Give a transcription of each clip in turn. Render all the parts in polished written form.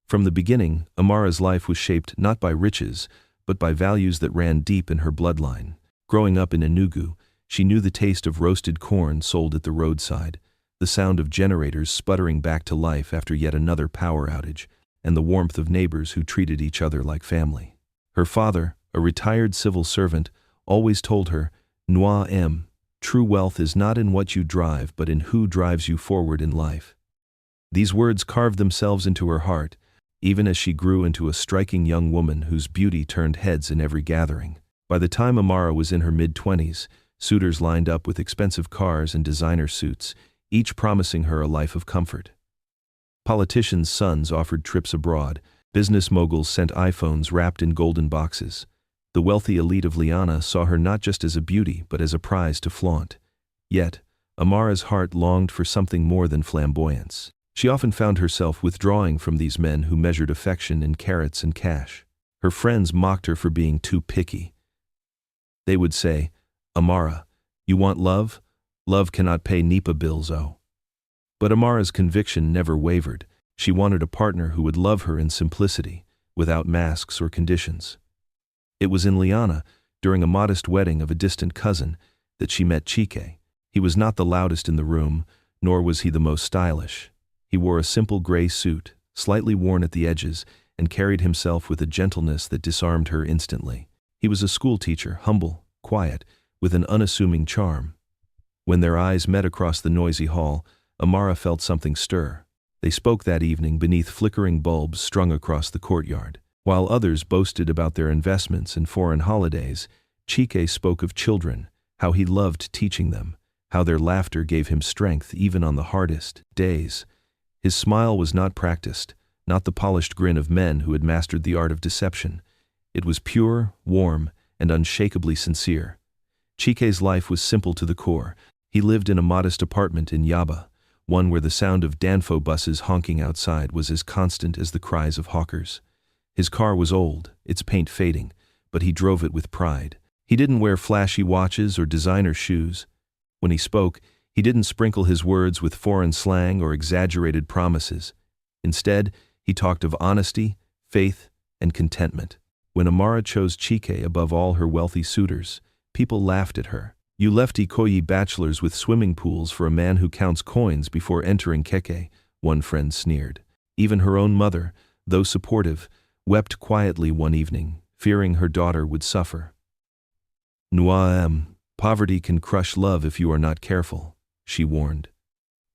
From the beginning, Amara's life was shaped not by riches, but by values that ran deep in her bloodline. Growing up in Enugu, she knew the taste of roasted corn sold at the roadside, the sound of generators sputtering back to life after yet another power outage, and the warmth of neighbors who treated each other like family. Her father, a retired civil servant, always told her, true wealth is not in what you drive but in who drives you forward in life. These words carved themselves into her heart, even as she grew into a striking young woman whose beauty turned heads in every gathering. By the time Amara was in her mid-20s, suitors lined up with expensive cars and designer suits, each promising her a life of comfort. Politicians' sons offered trips abroad, business moguls sent iPhones wrapped in golden boxes. The wealthy elite of Liana saw her not just as a beauty but as a prize to flaunt. Yet, Amara's heart longed for something more than flamboyance. She often found herself withdrawing from these men who measured affection in carrots and cash. Her friends mocked her for being too picky. They would say, "Amara, you want love? Love cannot pay NEPA bills, oh." But Amara's conviction never wavered. She wanted a partner who would love her in simplicity, without masks or conditions. It was in Liana, during a modest wedding of a distant cousin, that she met Chike. He was not the loudest in the room, nor was he the most stylish. He wore a simple gray suit, slightly worn at the edges, and carried himself with a gentleness that disarmed her instantly. He was a schoolteacher, humble, quiet, with an unassuming charm. When their eyes met across the noisy hall, Amara felt something stir. They spoke that evening beneath flickering bulbs strung across the courtyard. While others boasted about their investments and foreign holidays, Chike spoke of children, how he loved teaching them, how their laughter gave him strength even on the hardest days. His smile was not practiced, not the polished grin of men who had mastered the art of deception. It was pure, warm, and unshakably sincere. Chike's life was simple to the core. He lived in a modest apartment in Yaba, one where the sound of Danfo buses honking outside was as constant as the cries of hawkers. His car was old, its paint fading, but he drove it with pride. He didn't wear flashy watches or designer shoes. When he spoke, he didn't sprinkle his words with foreign slang or exaggerated promises. Instead, he talked of honesty, faith, and contentment. When Amara chose Chike above all her wealthy suitors, people laughed at her. "You left Ikoyi bachelors with swimming pools for a man who counts coins before entering Keke," one friend sneered. Even her own mother, though supportive, wept quietly one evening, fearing her daughter would suffer. Poverty can crush love if you are not careful," she warned.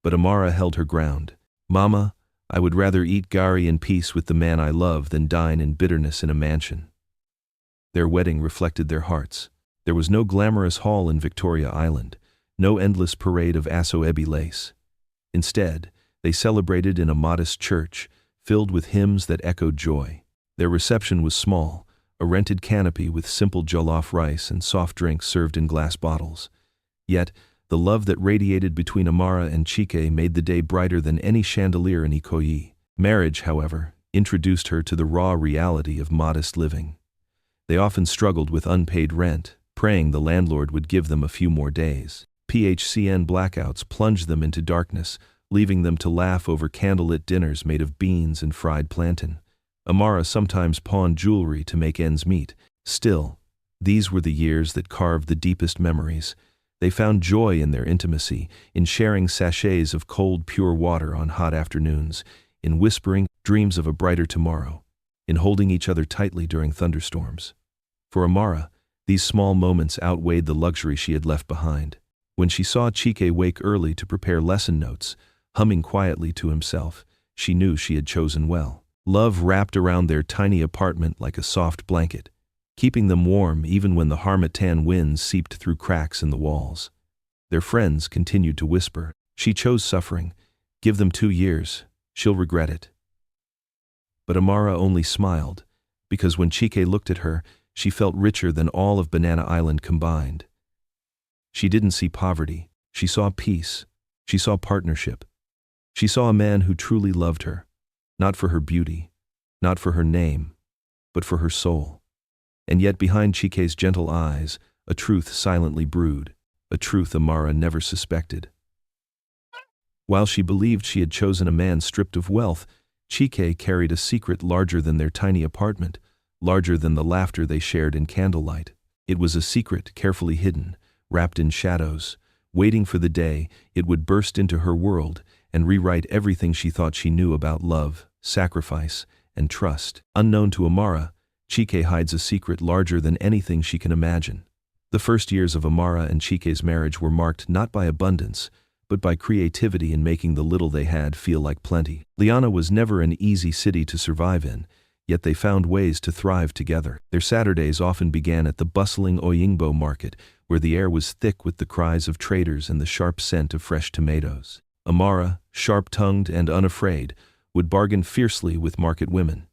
But Amara held her ground. "Mama, I would rather eat gari in peace with the man I love than dine in bitterness in a mansion." Their wedding reflected their hearts. There was no glamorous hall in Victoria Island, no endless parade of Asoebi lace. Instead, they celebrated in a modest church, filled with hymns that echoed joy. Their reception was small, a rented canopy with simple jollof rice and soft drinks served in glass bottles. Yet, the love that radiated between Amara and Chike made the day brighter than any chandelier in Ikoyi. Marriage, however, introduced her to the raw reality of modest living. They often struggled with unpaid rent, praying the landlord would give them a few more days. PHCN blackouts plunged them into darkness, leaving them to laugh over candlelit dinners made of beans and fried plantain. Amara sometimes pawned jewelry to make ends meet. Still, these were the years that carved the deepest memories. They found joy in their intimacy, in sharing sachets of cold, pure water on hot afternoons, in whispering dreams of a brighter tomorrow, in holding each other tightly during thunderstorms. For Amara, these small moments outweighed the luxury she had left behind. When she saw Chike wake early to prepare lesson notes, humming quietly to himself, she knew she had chosen well. Love wrapped around their tiny apartment like a soft blanket, keeping them warm even when the harmattan winds seeped through cracks in the walls. Their friends continued to whisper, "She chose suffering. Give them 2 years. She'll regret it." But Amara only smiled, because when Chike looked at her, she felt richer than all of Banana Island combined. She didn't see poverty. She saw peace. She saw partnership. She saw a man who truly loved her, not for her beauty, not for her name, but for her soul. And yet behind Chike's gentle eyes, a truth silently brewed, a truth Amara never suspected. While she believed she had chosen a man stripped of wealth, Chike carried a secret larger than their tiny apartment, larger than the laughter they shared in candlelight. It was a secret carefully hidden, wrapped in shadows, waiting for the day it would burst into her world and rewrite everything she thought she knew about love, sacrifice, and trust. Unknown to Amara, Chike hides a secret larger than anything she can imagine. The first years of Amara and Chike's marriage were marked not by abundance, but by creativity in making the little they had feel like plenty. Liana was never an easy city to survive in, yet they found ways to thrive together. Their Saturdays often began at the bustling Oyingbo market, where the air was thick with the cries of traders and the sharp scent of fresh tomatoes. Amara, sharp-tongued and unafraid, would bargain fiercely with market women.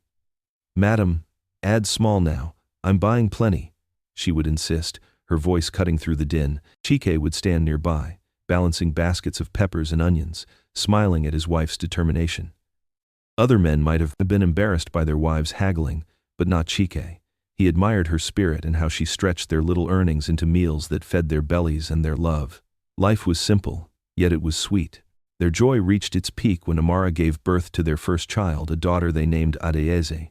"Madam, add small now, I'm buying plenty," she would insist, her voice cutting through the din. Chike would stand nearby, balancing baskets of peppers and onions, smiling at his wife's determination. Other men might have been embarrassed by their wives haggling, but not Chike. He admired her spirit and how she stretched their little earnings into meals that fed their bellies and their love. Life was simple, yet it was sweet. Their joy reached its peak when Amara gave birth to their first child, a daughter they named Adeyeze.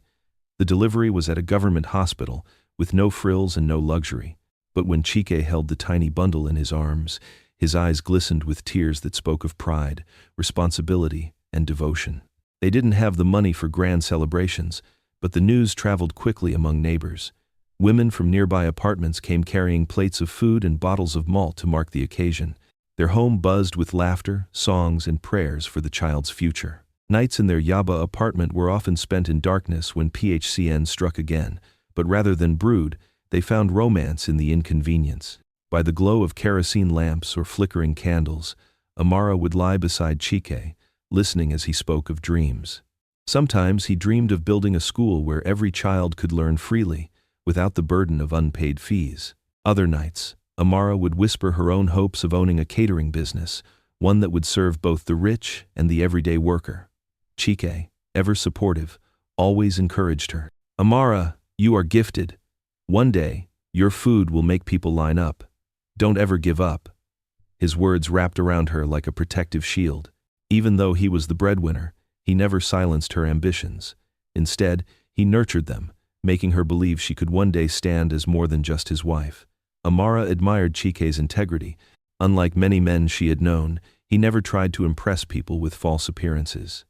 The delivery was at a government hospital, with no frills and no luxury. But when Chike held the tiny bundle in his arms, his eyes glistened with tears that spoke of pride, responsibility, and devotion. They didn't have the money for grand celebrations, but the news traveled quickly among neighbors. Women from nearby apartments came carrying plates of food and bottles of malt to mark the occasion. Their home buzzed with laughter, songs, and prayers for the child's future. Nights in their Yaba apartment were often spent in darkness when PHCN struck again, but rather than brood, they found romance in the inconvenience. By the glow of kerosene lamps or flickering candles, Amara would lie beside Chike, listening as he spoke of dreams. Sometimes he dreamed of building a school where every child could learn freely, without the burden of unpaid fees. Other nights, Amara would whisper her own hopes of owning a catering business, one that would serve both the rich and the everyday worker. Chike, ever supportive, always encouraged her. "Amara, you are gifted. One day, your food will make people line up. Don't ever give up." His words wrapped around her like a protective shield. Even though he was the breadwinner, he never silenced her ambitions. Instead, he nurtured them, making her believe she could one day stand as more than just his wife. Amara admired Chike's integrity. Unlike many men she had known, he never tried to impress people with false appearances.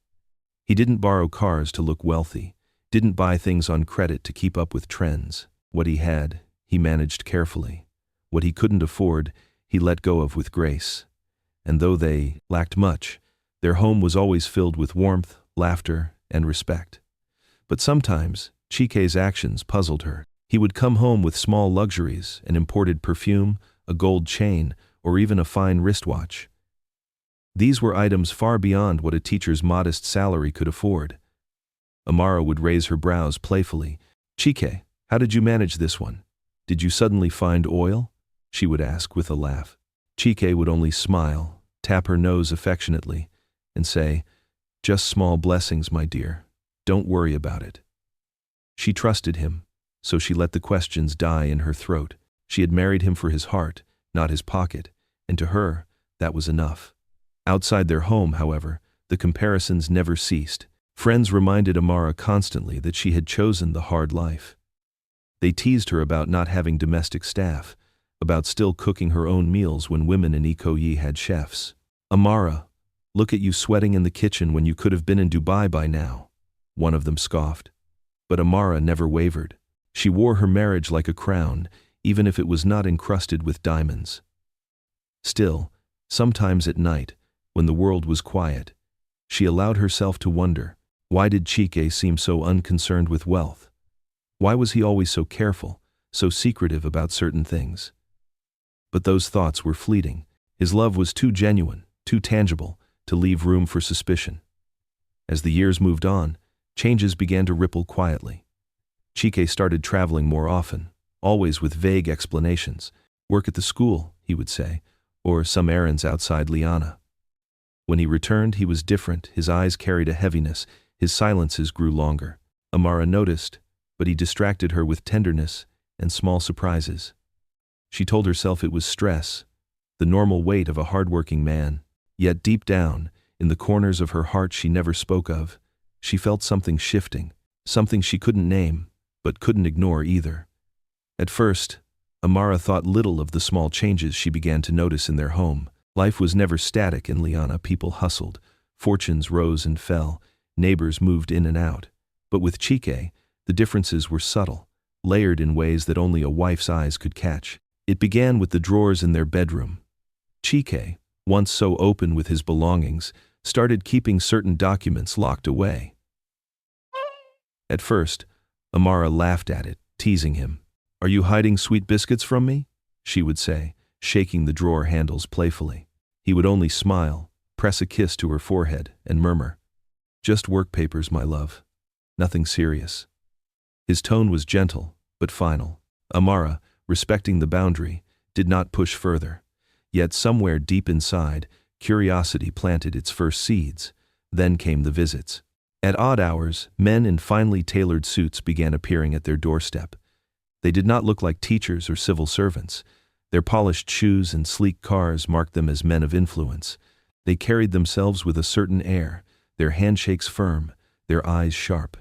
He didn't borrow cars to look wealthy, didn't buy things on credit to keep up with trends. What he had, he managed carefully. What he couldn't afford, he let go of with grace. And though they lacked much, their home was always filled with warmth, laughter, and respect. But sometimes, Chike's actions puzzled her. He would come home with small luxuries, an imported perfume, a gold chain, or even a fine wristwatch. These were items far beyond what a teacher's modest salary could afford. Amara would raise her brows playfully. "Chike, how did you manage this one? Did you suddenly find oil?" she would ask with a laugh. Chike would only smile, tap her nose affectionately, and say, "Just small blessings, my dear. Don't worry about it." She trusted him, so she let the questions die in her throat. She had married him for his heart, not his pocket, and to her, that was enough. Outside their home, however, the comparisons never ceased. Friends reminded Amara constantly that she had chosen the hard life. They teased her about not having domestic staff, about still cooking her own meals when women in Ikoyi had chefs. "Amara, look at you sweating in the kitchen when you could have been in Dubai by now," one of them scoffed. But Amara never wavered. She wore her marriage like a crown, even if it was not encrusted with diamonds. Still, sometimes at night, when the world was quiet, she allowed herself to wonder, why did Chike seem so unconcerned with wealth? Why was he always so careful, so secretive about certain things? But those thoughts were fleeting. His love was too genuine, too tangible, to leave room for suspicion. As the years moved on, changes began to ripple quietly. Chike started traveling more often, always with vague explanations. "Work at the school," he would say, or some errands outside Liana. When he returned, he was different. His eyes carried a heaviness, his silences grew longer. Amara noticed, but he distracted her with tenderness and small surprises. She told herself it was stress, the normal weight of a hardworking man. Yet deep down, in the corners of her heart she never spoke of, She felt something shifting, something she couldn't name, but couldn't ignore either. At first, Amara thought little of the small changes she began to notice in their home. Life was never static in Liana. People hustled, fortunes rose and fell, neighbors moved in and out. But with Chike, the differences were subtle, layered in ways that only a wife's eyes could catch. It began with the drawers in their bedroom. Chike, once so open with his belongings, started keeping certain documents locked away. At first, Amara laughed at it, teasing him. "Are you hiding sweet biscuits from me?" she would say, shaking the drawer handles playfully. He would only smile, press a kiss to her forehead, and murmur, "Just work papers, my love. Nothing serious." His tone was gentle, but final. Amara, respecting the boundary, did not push further. Yet somewhere deep inside, curiosity planted its first seeds. Then came the visits. At odd hours, men in finely tailored suits began appearing at their doorstep. They did not look like teachers or civil servants. Their polished shoes and sleek cars marked them as men of influence. They carried themselves with a certain air, their handshakes firm, their eyes sharp.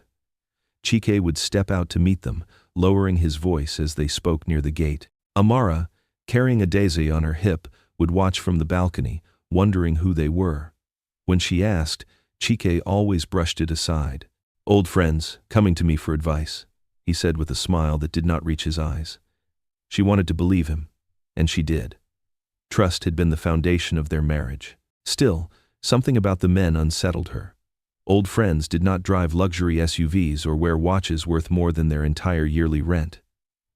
Chike would step out to meet them, lowering his voice as they spoke near the gate. Amara, carrying a daisy on her hip, would watch from the balcony, wondering who they were. When she asked, Chike always brushed it aside. "Old friends, coming to me for advice," he said with a smile that did not reach his eyes. She wanted to believe him, and she did. Trust had been the foundation of their marriage. Still, something about the men unsettled her. Old friends did not drive luxury SUVs or wear watches worth more than their entire yearly rent.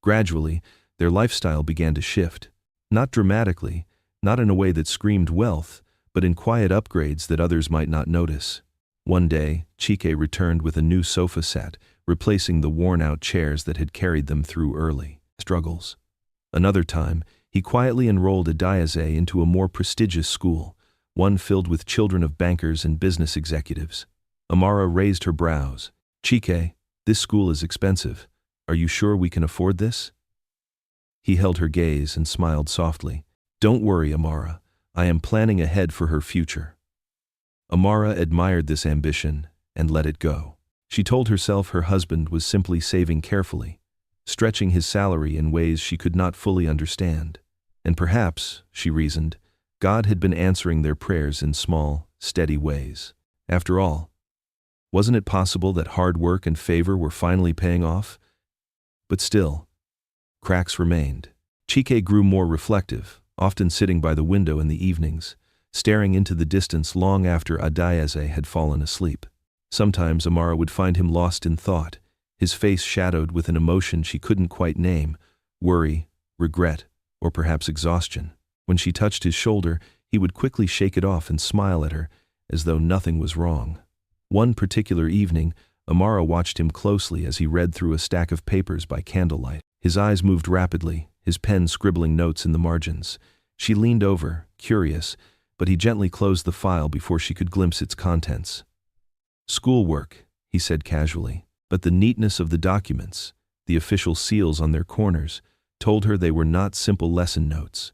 Gradually, their lifestyle began to shift. Not dramatically, not in a way that screamed wealth, but in quiet upgrades that others might not notice. One day, Chike returned with a new sofa set, replacing the worn-out chairs that had carried them through early struggles. Another time, he quietly enrolled Adiaze into a more prestigious school, one filled with children of bankers and business executives. Amara raised her brows. "Chike, this school is expensive. Are you sure we can afford this?" He held her gaze and smiled softly. "Don't worry, Amara. I am planning ahead for her future." Amara admired this ambition and let it go. She told herself her husband was simply saving carefully, stretching his salary in ways she could not fully understand. And perhaps, she reasoned, God had been answering their prayers in small, steady ways. After all, wasn't it possible that hard work and favor were finally paying off? But still, cracks remained. Chike grew more reflective, often sitting by the window in the evenings, staring into the distance long after Adiaze had fallen asleep. Sometimes Amara would find him lost in thought, his face shadowed with an emotion she couldn't quite name, worry, regret, or perhaps exhaustion. When she touched his shoulder, he would quickly shake it off and smile at her, as though nothing was wrong. One particular evening, Amara watched him closely as he read through a stack of papers by candlelight. His eyes moved rapidly, his pen scribbling notes in the margins. She leaned over, curious, but he gently closed the file before she could glimpse its contents. "Schoolwork," he said casually, but the neatness of the documents, the official seals on their corners, told her they were not simple lesson notes.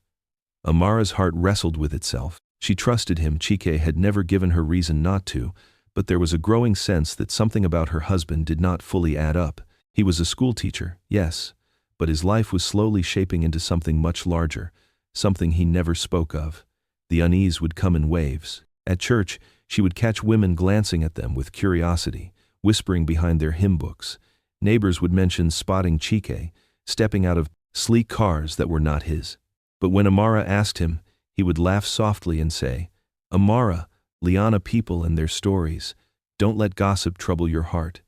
Amara's heart wrestled with itself. She trusted him. Chike had never given her reason not to, but there was a growing sense that something about her husband did not fully add up. He was a schoolteacher, yes, but his life was slowly shaping into something much larger, something he never spoke of. The unease would come in waves. At church, she would catch women glancing at them with curiosity, whispering behind their hymn books. Neighbors would mention spotting Chike, stepping out of sleek cars that were not his. But when Amara asked him, he would laugh softly and say, "Amara, Liana people and their stories. Don't let gossip trouble your heart."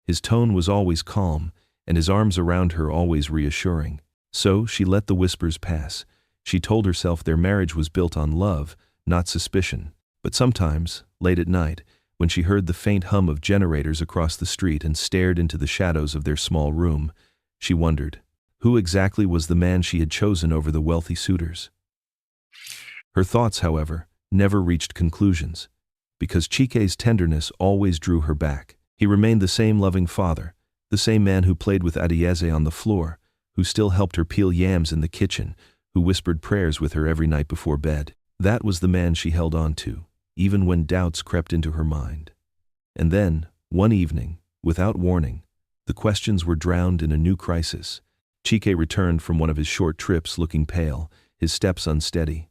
His tone was always calm, and his arms around her always reassuring. So she let the whispers pass. She told herself their marriage was built on love, not suspicion. But sometimes, late at night, when she heard the faint hum of generators across the street and stared into the shadows of their small room, she wondered, who exactly was the man she had chosen over the wealthy suitors? Her thoughts, however, never reached conclusions, because Chike's tenderness always drew her back. He remained the same loving father, the same man who played with Adiaze on the floor, who still helped her peel yams in the kitchen, who whispered prayers with her every night before bed. That was the man she held on to, even when doubts crept into her mind. And then, one evening, without warning, the questions were drowned in a new crisis. Chike returned from one of his short trips looking pale, his steps unsteady.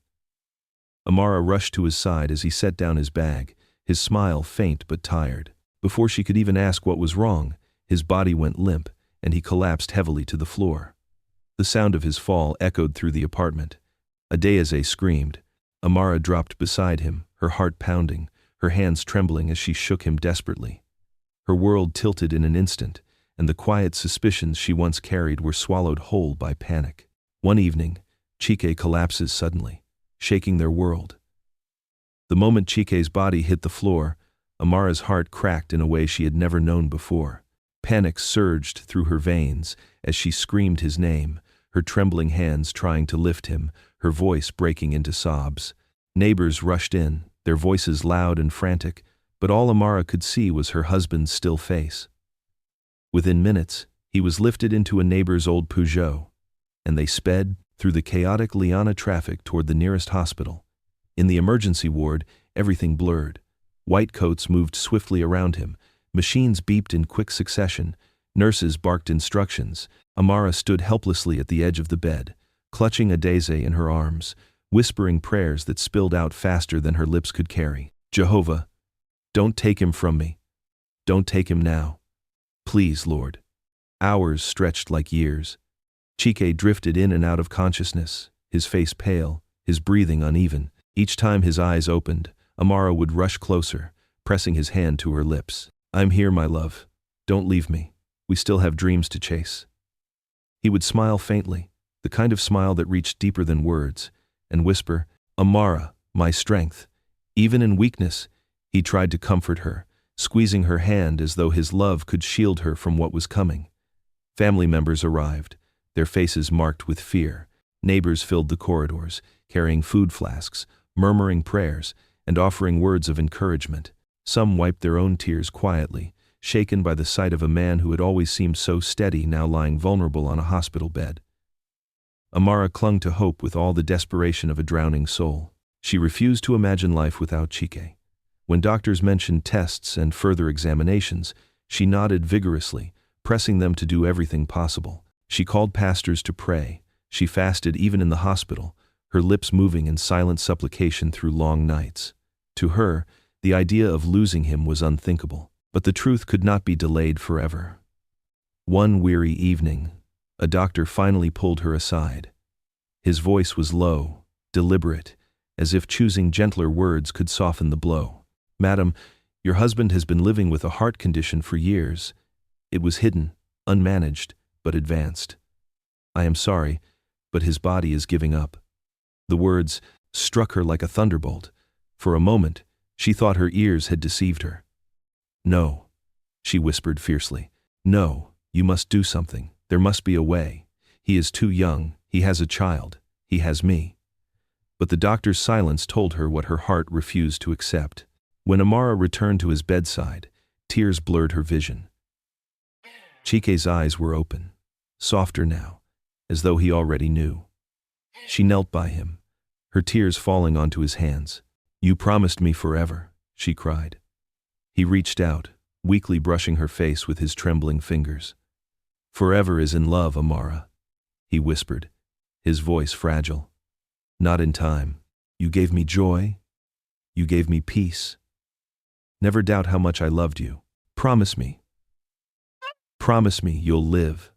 Amara rushed to his side as he set down his bag, his smile faint but tired. Before she could even ask what was wrong, his body went limp, and he collapsed heavily to the floor. The sound of his fall echoed through the apartment. Adeze screamed. Amara dropped beside him, her heart pounding, her hands trembling as she shook him desperately. Her world tilted in an instant, and the quiet suspicions she once carried were swallowed whole by panic. One evening, Chike collapses suddenly, shaking their world. The moment Chike's body hit the floor, Amara's heart cracked in a way she had never known before. Panic surged through her veins as she screamed his name, her trembling hands trying to lift him, her voice breaking into sobs. Neighbors rushed in, their voices loud and frantic, but all Amara could see was her husband's still face. Within minutes, he was lifted into a neighbor's old Peugeot, and they sped through the chaotic Liana traffic toward the nearest hospital. In the emergency ward, everything blurred. White coats moved swiftly around him, machines beeped in quick succession, nurses barked instructions. Amara stood helplessly at the edge of the bed, clutching Adeze in her arms, whispering prayers that spilled out faster than her lips could carry. Jehovah, don't take him from me. Don't take him now. Please, Lord. Hours stretched like years. Chike drifted in and out of consciousness, his face pale, his breathing uneven. Each time his eyes opened, Amara would rush closer, pressing his hand to her lips. I'm here, my love. Don't leave me. We still have dreams to chase. He would smile faintly, the kind of smile that reached deeper than words, and whisper, Amara, my strength. Even in weakness, he tried to comfort her, squeezing her hand as though his love could shield her from what was coming. Family members arrived, their faces marked with fear. Neighbors filled the corridors, carrying food flasks, murmuring prayers, and offering words of encouragement. Some wiped their own tears quietly, shaken by the sight of a man who had always seemed so steady now lying vulnerable on a hospital bed. Amara clung to hope with all the desperation of a drowning soul. She refused to imagine life without Chike. When doctors mentioned tests and further examinations, she nodded vigorously, pressing them to do everything possible. She called pastors to pray. She fasted even in the hospital, her lips moving in silent supplication through long nights. To her, the idea of losing him was unthinkable, but the truth could not be delayed forever. One weary evening, a doctor finally pulled her aside. His voice was low, deliberate, as if choosing gentler words could soften the blow. Madam, your husband has been living with a heart condition for years. It was hidden, unmanaged, but advanced. I am sorry, but his body is giving up. The words struck her like a thunderbolt. For a moment, she thought her ears had deceived her. No, she whispered fiercely. No, you must do something. There must be a way. He is too young. He has a child. He has me. But the doctor's silence told her what her heart refused to accept. When Amara returned to his bedside, tears blurred her vision. Chike's eyes were open, softer now, as though he already knew. She knelt by him, her tears falling onto his hands. You promised me forever, she cried. He reached out, weakly brushing her face with his trembling fingers. Forever is in love, Amara, he whispered, his voice fragile. Not in time. You gave me joy. You gave me peace. Never doubt how much I loved you. Promise me. Promise me you'll live.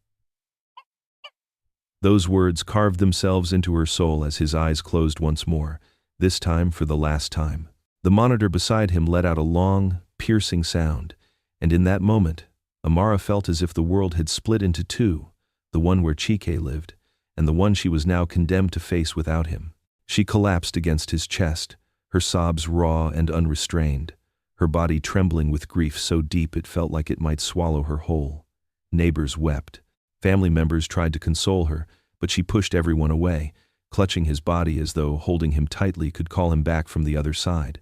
Those words carved themselves into her soul as his eyes closed once more, this time for the last time. The monitor beside him let out a long, piercing sound, and in that moment, Amara felt as if the world had split into two, the one where Chike lived, and the one she was now condemned to face without him. She collapsed against his chest, her sobs raw and unrestrained, her body trembling with grief so deep it felt like it might swallow her whole. Neighbors wept. Family members tried to console her, but she pushed everyone away, clutching his body as though holding him tightly could call him back from the other side.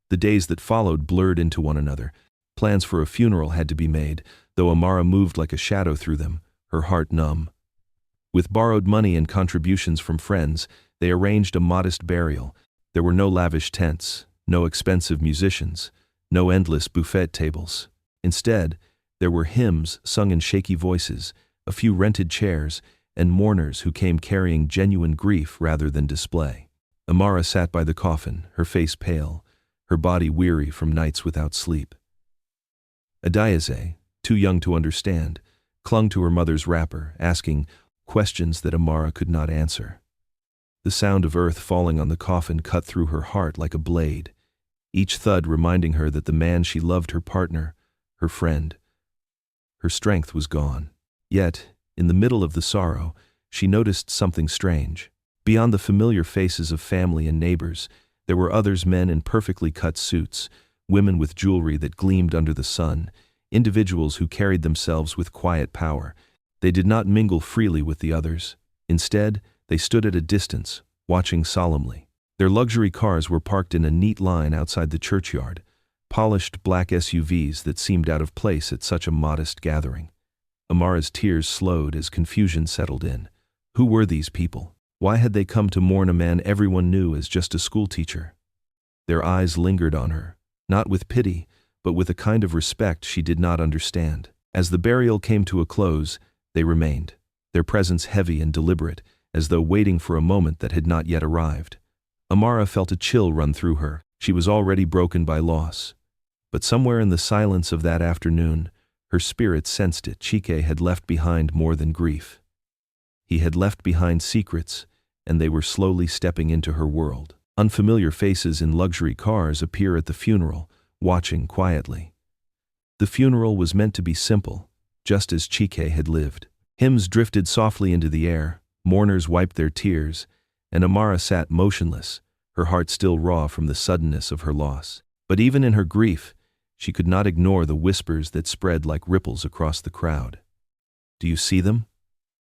The days that followed blurred into one another. Plans for a funeral had to be made, though Amara moved like a shadow through them, her heart numb. With borrowed money and contributions from friends, they arranged a modest burial. There were no lavish tents, no expensive musicians, No endless buffet tables. Instead, there were hymns sung in shaky voices, a few rented chairs, and mourners who came carrying genuine grief rather than display. Amara sat by the coffin, her face pale, her body weary from nights without sleep. Adiaze, too young to understand, clung to her mother's wrapper, asking questions that Amara could not answer. The sound of earth falling on the coffin cut through her heart like a blade, each thud reminding her that the man she loved, her partner, her friend, her strength was gone. Yet, in the middle of the sorrow, she noticed something strange. Beyond the familiar faces of family and neighbors, there were others, men in perfectly cut suits, women with jewelry that gleamed under the sun, individuals who carried themselves with quiet power. They did not mingle freely with the others. Instead, they stood at a distance, watching solemnly. Their luxury cars were parked in a neat line outside the churchyard, polished black SUVs that seemed out of place at such a modest gathering. Amara's tears slowed as confusion settled in. Who were these people? Why had they come to mourn a man everyone knew as just a schoolteacher? Their eyes lingered on her, not with pity, but with a kind of respect she did not understand. As the burial came to a close, they remained, their presence heavy and deliberate, as though waiting for a moment that had not yet arrived. Amara felt a chill run through her. She was already broken by loss. But somewhere in the silence of that afternoon, her spirit sensed it. Chike had left behind more than grief. He had left behind secrets, and they were slowly stepping into her world. Unfamiliar faces in luxury cars appear at the funeral, watching quietly. The funeral was meant to be simple, just as Chike had lived. Hymns drifted softly into the air, mourners wiped their tears, and Amara sat motionless, her heart still raw from the suddenness of her loss. But even in her grief, she could not ignore the whispers that spread like ripples across the crowd. "Do you see them?"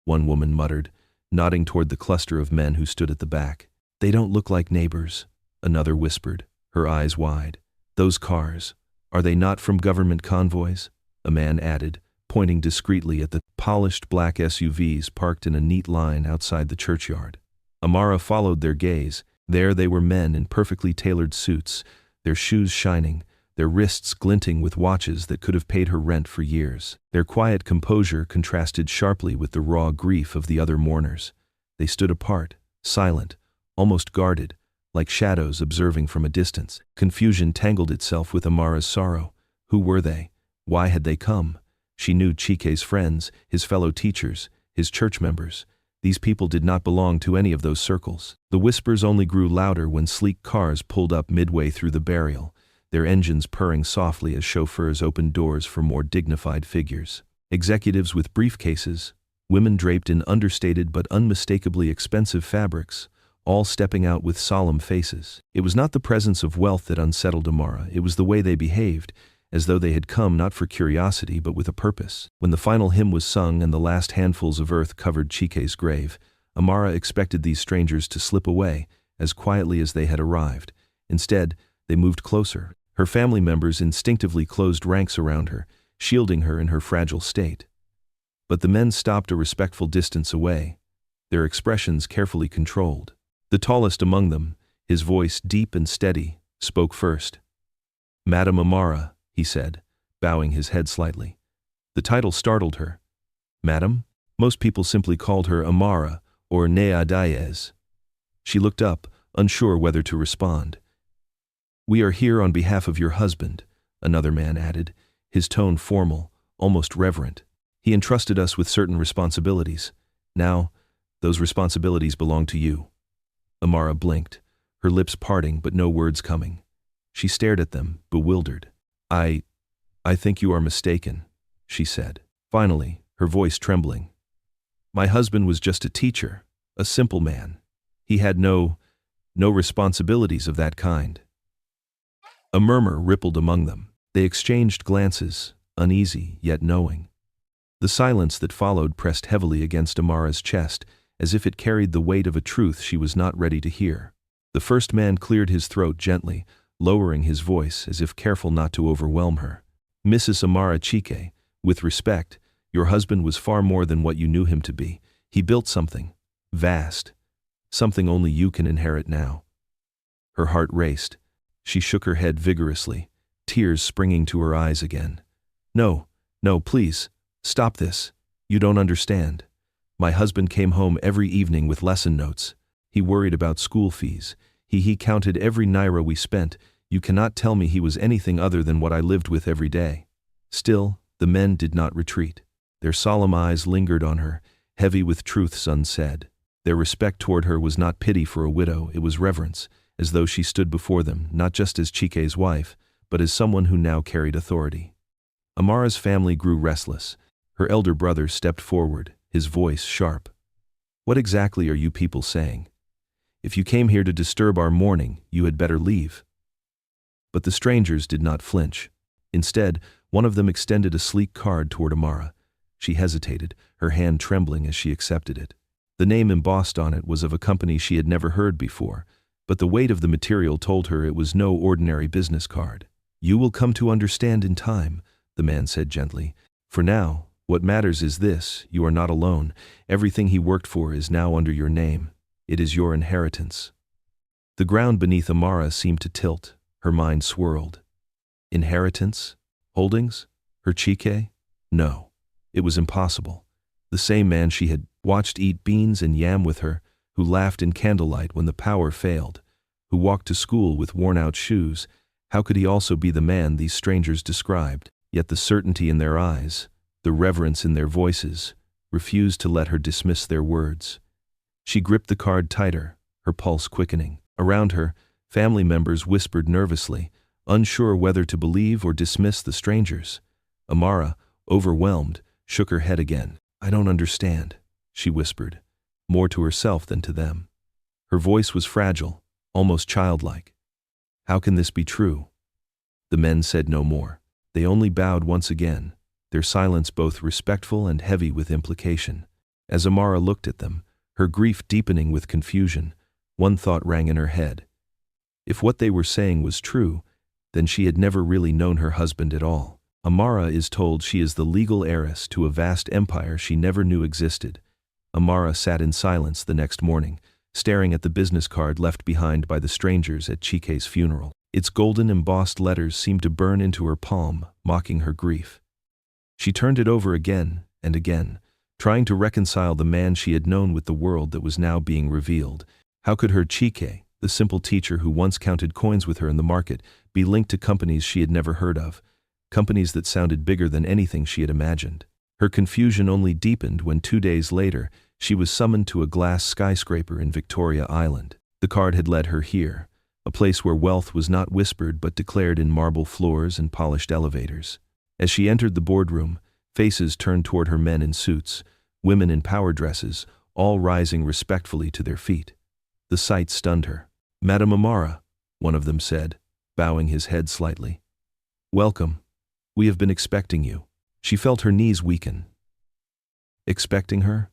one woman muttered, nodding toward the cluster of men who stood at the back. "They don't look like neighbors," another whispered, her eyes wide. "Those cars, are they not from government convoys?" a man added, pointing discreetly at the polished black SUVs parked in a neat line outside the churchyard. Amara followed their gaze. There they were, men in perfectly tailored suits, their shoes shining, their wrists glinting with watches that could have paid her rent for years. Their quiet composure contrasted sharply with the raw grief of the other mourners. They stood apart, silent, almost guarded, like shadows observing from a distance. Confusion tangled itself with Amara's sorrow. Who were they? Why had they come? She knew Chike's friends, his fellow teachers, his church members. These people did not belong to any of those circles. The whispers only grew louder when sleek cars pulled up midway through the burial, their engines purring softly as chauffeurs opened doors for more dignified figures. Executives with briefcases, women draped in understated but unmistakably expensive fabrics, all stepping out with solemn faces. It was not the presence of wealth that unsettled Amara, it was the way they behaved, as though they had come not for curiosity but with a purpose. When the final hymn was sung and the last handfuls of earth covered Chike's grave, Amara expected these strangers to slip away, as quietly as they had arrived. Instead, they moved closer. Her family members instinctively closed ranks around her, shielding her in her fragile state. But the men stopped a respectful distance away, their expressions carefully controlled. The tallest among them, his voice deep and steady, spoke first. "Madam Amara," he said, bowing his head slightly. The title startled her. Madam? Most people simply called her Amara or Nea Diaz. She looked up, unsure whether to respond. "We are here on behalf of your husband," another man added, his tone formal, almost reverent. "He entrusted us with certain responsibilities. Now, those responsibilities belong to you." Amara blinked, her lips parting but no words coming. She stared at them, bewildered. I think you are mistaken," she said. Finally, her voice trembling. "My husband was just a teacher, a simple man. He had no responsibilities of that kind." A murmur rippled among them. They exchanged glances, uneasy yet knowing. The silence that followed pressed heavily against Amara's chest, as if it carried the weight of a truth she was not ready to hear. The first man cleared his throat gently, lowering his voice as if careful not to overwhelm her. "Mrs. Amara Chike, with respect, your husband was far more than what you knew him to be. He built something vast, something only you can inherit now." Her heart raced. She shook her head vigorously. tears springing to her eyes again. No, no, please, stop this. You don't understand. My husband came home every evening with lesson notes. He worried about school fees. He counted every naira we spent. You cannot tell me he was anything other than what I lived with every day. Still, the men did not retreat. Their solemn eyes lingered on her, heavy with truths unsaid. Their respect toward her was not pity for a widow, it was reverence, as though she stood before them, not just as Chike's wife, but as someone who now carried authority. Amara's family grew restless. Her elder brother stepped forward, his voice sharp. What exactly are you people saying? If you came here to disturb our mourning, you had better leave. But the strangers did not flinch. Instead, one of them extended a sleek card toward Amara. She hesitated, her hand trembling as she accepted it. The name embossed on it was of a company she had never heard before, but the weight of the material told her it was no ordinary business card. You will come to understand in time, the man said gently. For now, what matters is this: you are not alone. Everything he worked for is now under your name. It is your inheritance. The ground beneath Amara seemed to tilt. Her mind swirled. Inheritance? Holdings? Her Chike? No. It was impossible. The same man she had watched eat beans and yam with her, who laughed in candlelight when the power failed, who walked to school with worn-out shoes, how could he also be the man these strangers described? Yet the certainty in their eyes, the reverence in their voices, refused to let her dismiss their words. She gripped the card tighter, her pulse quickening. Around her, family members whispered nervously, unsure whether to believe or dismiss the strangers. Amara, overwhelmed, shook her head again. I don't understand, she whispered, more to herself than to them. Her voice was fragile, almost childlike. How can this be true? The men said no more. They only bowed once again, their silence both respectful and heavy with implication. As Amara looked at them, her grief deepening with confusion, one thought rang in her head. If what they were saying was true, then she had never really known her husband at all. Amara is told she is the legal heiress to a vast empire she never knew existed. Amara sat in silence the next morning, staring at the business card left behind by the strangers at Chike's funeral. Its golden embossed letters seemed to burn into her palm, mocking her grief. She turned it over again and again, trying to reconcile the man she had known with the world that was now being revealed. How could her Chike, the simple teacher who once counted coins with her in the market, be linked to companies she had never heard of, companies that sounded bigger than anything she had imagined? Her confusion only deepened when 2 days later, she was summoned to a glass skyscraper in Victoria Island. The card had led her here, a place where wealth was not whispered but declared in marble floors and polished elevators. As she entered the boardroom, faces turned toward her: men in suits, women in power dresses, all rising respectfully to their feet. The sight stunned her. Madam Amara, one of them said, bowing his head slightly. Welcome. We have been expecting you. She felt her knees weaken. Expecting her?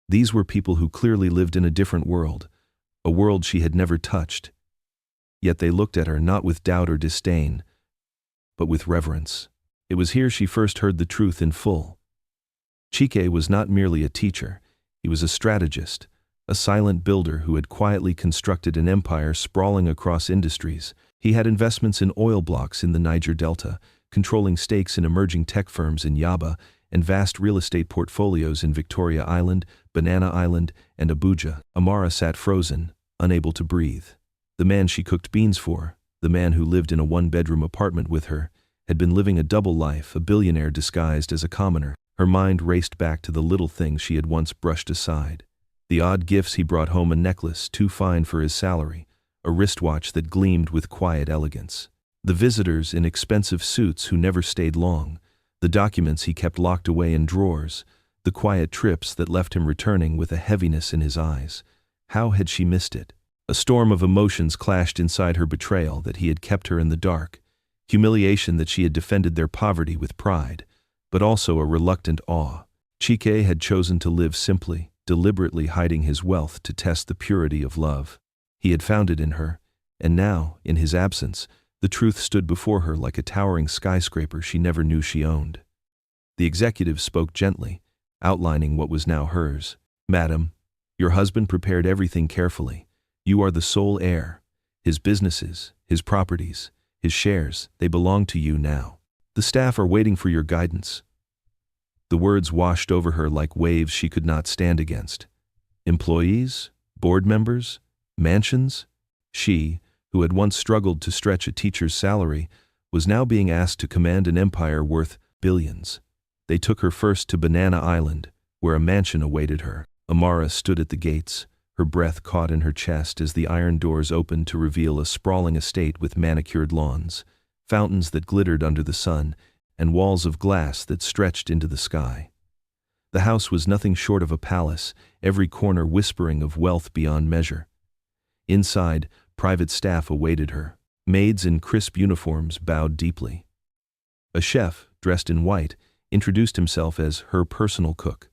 These were people who clearly lived in a different world, a world she had never touched. Yet they looked at her not with doubt or disdain, but with reverence. It was here she first heard the truth in full. Chike was not merely a teacher, he was a strategist, a silent builder who had quietly constructed an empire sprawling across industries. He had investments in oil blocks in the Niger Delta, controlling stakes in emerging tech firms in Yaba, and vast real estate portfolios in Victoria Island, Banana Island, and Abuja. Amara sat frozen, unable to breathe. The man she cooked beans for, the man who lived in a one-bedroom apartment with her, had been living a double life, a billionaire disguised as a commoner. Her mind raced back to the little things she had once brushed aside. The odd gifts he brought home: a necklace too fine for his salary, a wristwatch that gleamed with quiet elegance. The visitors in expensive suits who never stayed long, the documents he kept locked away in drawers, the quiet trips that left him returning with a heaviness in his eyes. How had she missed it? A storm of emotions clashed inside her: betrayal that he had kept her in the dark, humiliation that she had defended their poverty with pride, but also a reluctant awe. Chike had chosen to live simply, deliberately hiding his wealth to test the purity of love. He had found it in her, and now, in his absence, the truth stood before her like a towering skyscraper she never knew she owned. The executive spoke gently, outlining what was now hers. Madam, your husband prepared everything carefully. You are the sole heir. His businesses, his properties, His shares, they belong to you now. The staff are waiting for your guidance." The words washed over her like waves she could not stand against. Employees? Board members? Mansions? She, who had once struggled to stretch a teacher's salary, was now being asked to command an empire worth billions. They took her first to Banana Island, where a mansion awaited her. Amara stood at the gates, her breath caught in her chest as the iron doors opened to reveal a sprawling estate with manicured lawns, fountains that glittered under the sun, and walls of glass that stretched into the sky. The house was nothing short of a palace, every corner whispering of wealth beyond measure. Inside, private staff awaited her. Maids in crisp uniforms bowed deeply. A chef, dressed in white, introduced himself as her personal cook.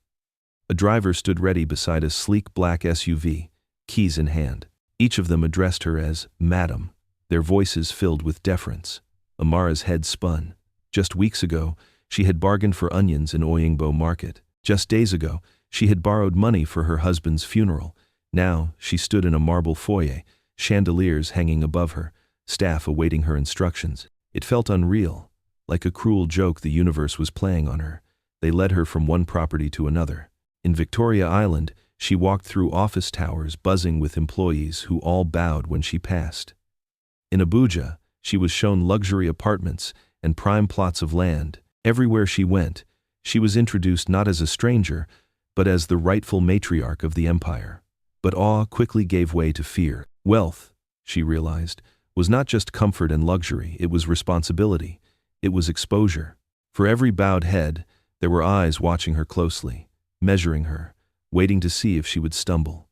A driver stood ready beside a sleek black SUV, keys in hand. Each of them addressed her as Madam, their voices filled with deference. Amara's head spun. Just weeks ago, she had bargained for onions in Oyingbo Market. Just days ago, she had borrowed money for her husband's funeral. Now, she stood in a marble foyer, chandeliers hanging above her, staff awaiting her instructions. It felt unreal, like a cruel joke the universe was playing on her. They led her from one property to another. In Victoria Island, she walked through office towers buzzing with employees who all bowed when she passed. In Abuja, she was shown luxury apartments and prime plots of land. Everywhere she went, she was introduced not as a stranger, but as the rightful matriarch of the empire. But awe quickly gave way to fear. Wealth, she realized, was not just comfort and luxury, it was responsibility. It was exposure. For every bowed head, there were eyes watching her closely, measuring her, waiting to see if she would stumble.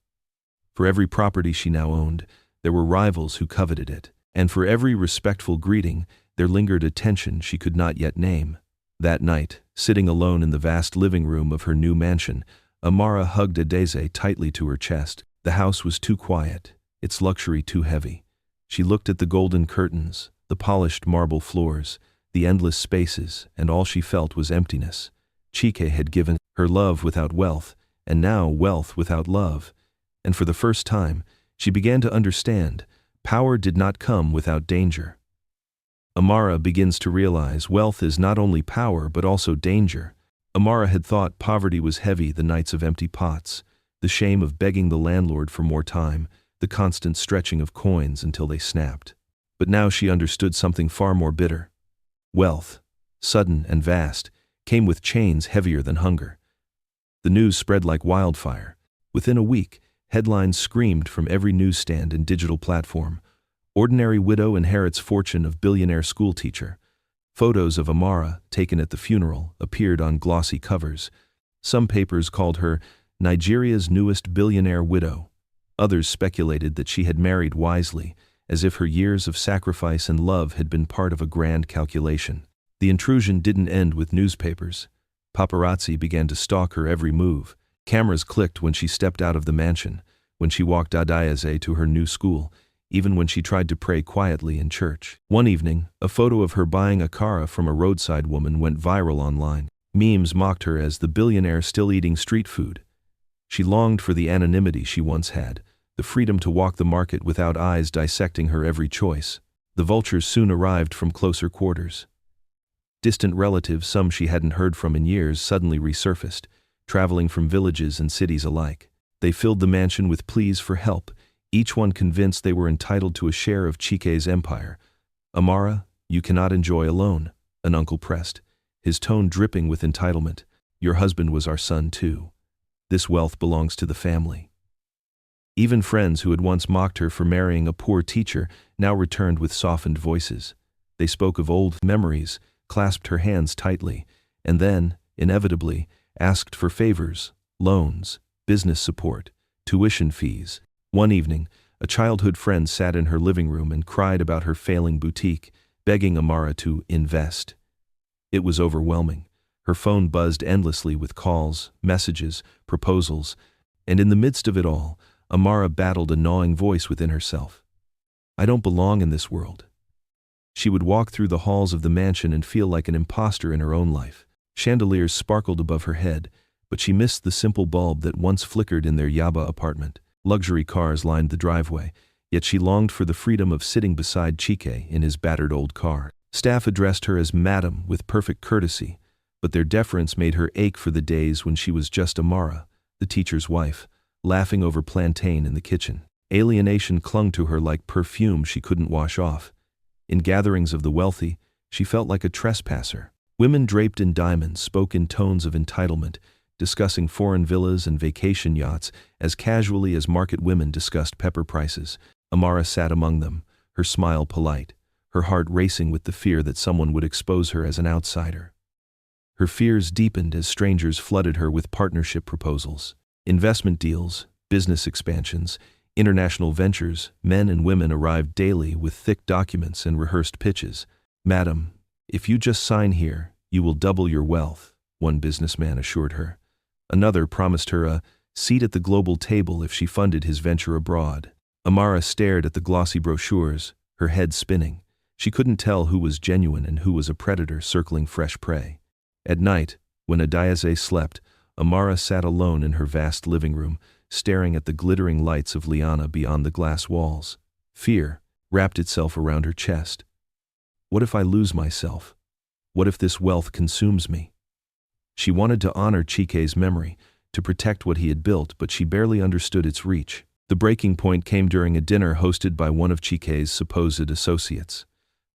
For every property she now owned, there were rivals who coveted it. And for every respectful greeting, there lingered a tension she could not yet name. That night, sitting alone in the vast living room of her new mansion, Amara hugged Adeze tightly to her chest. The house was too quiet, its luxury too heavy. She looked at the golden curtains, the polished marble floors, the endless spaces, and all she felt was emptiness. Chike had given her love without wealth, and now wealth without love. And for the first time, she began to understand, power did not come without danger. Amara begins to realize wealth is not only power but also danger. Amara had thought poverty was heavy, the nights of empty pots, the shame of begging the landlord for more time, the constant stretching of coins until they snapped. But now she understood something far more bitter. Wealth, sudden and vast, came with chains heavier than hunger. The news spread like wildfire. Within a week, headlines screamed from every newsstand and digital platform. Ordinary widow inherits fortune of billionaire schoolteacher. Photos of Amara, taken at the funeral, appeared on glossy covers. Some papers called her Nigeria's newest billionaire widow. Others speculated that she had married wisely, as if her years of sacrifice and love had been part of a grand calculation. The intrusion didn't end with newspapers. Paparazzi began to stalk her every move. Cameras clicked when she stepped out of the mansion, when she walked Adeze to her new school, even when she tried to pray quietly in church. One evening, a photo of her buying a kara from a roadside woman went viral online. Memes mocked her as the billionaire still eating street food. She longed for the anonymity she once had, the freedom to walk the market without eyes dissecting her every choice. The vultures soon arrived from closer quarters. Distant relatives, some she hadn't heard from in years, suddenly resurfaced, traveling from villages and cities alike. They filled the mansion with pleas for help, each one convinced they were entitled to a share of Chike's empire. "Amara, you cannot enjoy alone," an uncle pressed, his tone dripping with entitlement. "Your husband was our son too. This wealth belongs to the family." Even friends who had once mocked her for marrying a poor teacher now returned with softened voices. They spoke of old memories, clasped her hands tightly, and then, inevitably, asked for favors, loans, business support, tuition fees. One evening, a childhood friend sat in her living room and cried about her failing boutique, begging Amara to invest. It was overwhelming. Her phone buzzed endlessly with calls, messages, proposals, and in the midst of it all, Amara battled a gnawing voice within herself. "I don't belong in this world." She would walk through the halls of the mansion and feel like an imposter in her own life. Chandeliers sparkled above her head, but she missed the simple bulb that once flickered in their Yaba apartment. Luxury cars lined the driveway, yet she longed for the freedom of sitting beside Chike in his battered old car. Staff addressed her as Madam with perfect courtesy, but their deference made her ache for the days when she was just Amara, the teacher's wife, laughing over plantain in the kitchen. Alienation clung to her like perfume she couldn't wash off. In gatherings of the wealthy, she felt like a trespasser. Women draped in diamonds spoke in tones of entitlement, discussing foreign villas and vacation yachts as casually as market women discussed pepper prices. Amara sat among them, her smile polite, her heart racing with the fear that someone would expose her as an outsider. Her fears deepened as strangers flooded her with partnership proposals, investment deals, business expansions, international ventures. Men and women arrived daily with thick documents and rehearsed pitches. "Madam, if you just sign here, you will double your wealth," one businessman assured her. Another promised her a seat at the global table if she funded his venture abroad. Amara stared at the glossy brochures, her head spinning. She couldn't tell who was genuine and who was a predator circling fresh prey. At night, when Adiaze slept, Amara sat alone in her vast living room, staring at the glittering lights of Liana beyond the glass walls. Fear wrapped itself around her chest. What if I lose myself? What if this wealth consumes me? She wanted to honor Chike's memory, to protect what he had built, but she barely understood its reach. The breaking point came during a dinner hosted by one of Chike's supposed associates.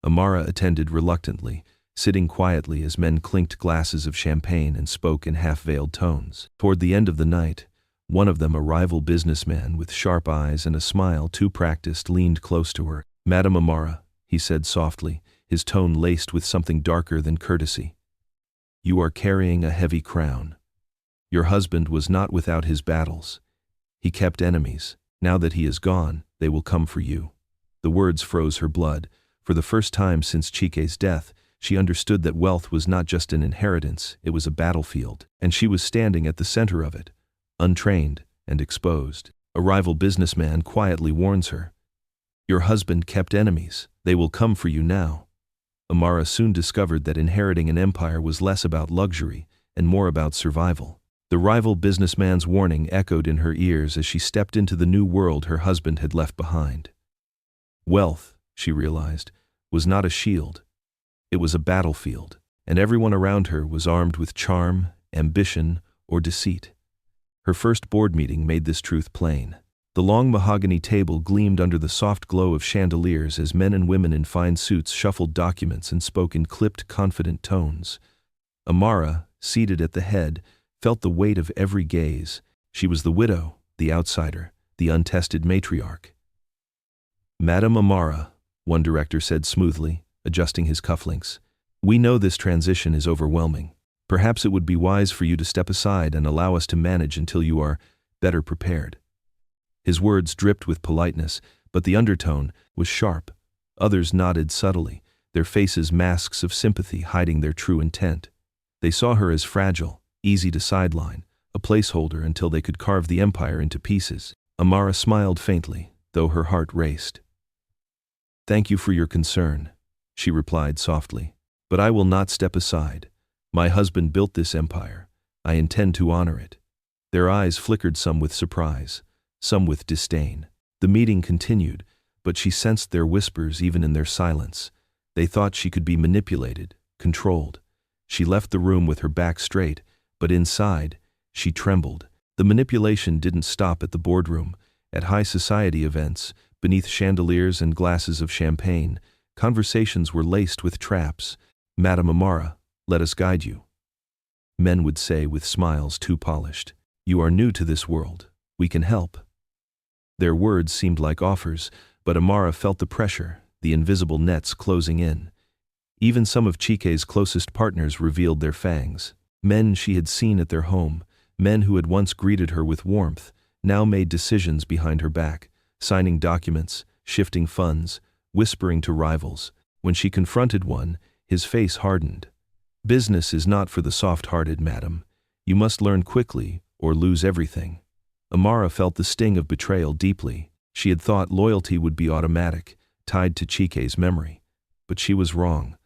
Amara attended reluctantly, sitting quietly as men clinked glasses of champagne and spoke in half-veiled tones. Toward the end of the night, one of them, a rival businessman with sharp eyes and a smile too practiced, leaned close to her. "Madam Amara," he said softly, his tone laced with something darker than courtesy. "You are carrying a heavy crown. Your husband was not without his battles. He kept enemies. Now that he is gone, they will come for you." The words froze her blood. For the first time since Chike's death, she understood that wealth was not just an inheritance, it was a battlefield, and she was standing at the center of it, untrained and exposed. A rival businessman quietly warns her. "Your husband kept enemies. They will come for you now." Amara soon discovered that inheriting an empire was less about luxury and more about survival. The rival businessman's warning echoed in her ears as she stepped into the new world her husband had left behind. Wealth, she realized, was not a shield. It was a battlefield, and everyone around her was armed with charm, ambition, or deceit. Her first board meeting made this truth plain. The long mahogany table gleamed under the soft glow of chandeliers as men and women in fine suits shuffled documents and spoke in clipped, confident tones. Amara, seated at the head, felt the weight of every gaze. She was the widow, the outsider, the untested matriarch. "Madam Amara," one director said smoothly, adjusting his cufflinks, "we know this transition is overwhelming. Perhaps it would be wise for you to step aside and allow us to manage until you are better prepared." His words dripped with politeness, but the undertone was sharp. Others nodded subtly, their faces masks of sympathy hiding their true intent. They saw her as fragile, easy to sideline, a placeholder until they could carve the empire into pieces. Amara smiled faintly, though her heart raced. "Thank you for your concern," she replied softly, "but I will not step aside. My husband built this empire. I intend to honor it." Their eyes flickered, some with surprise, some with disdain. The meeting continued, but she sensed their whispers even in their silence. They thought she could be manipulated, controlled. She left the room with her back straight, but inside, she trembled. The manipulation didn't stop at the boardroom. At high society events, beneath chandeliers and glasses of champagne, conversations were laced with traps. "Madam Amara, let us guide you," men would say with smiles too polished. "You are new to this world. We can help." Their words seemed like offers, but Amara felt the pressure, the invisible nets closing in. Even some of Chike's closest partners revealed their fangs. Men she had seen at their home, men who had once greeted her with warmth, now made decisions behind her back, signing documents, shifting funds, whispering to rivals. When she confronted one, his face hardened. "Business is not for the soft-hearted, madam. You must learn quickly or lose everything." Amara felt the sting of betrayal deeply. She had thought loyalty would be automatic, tied to Chike's memory. But she was wrong.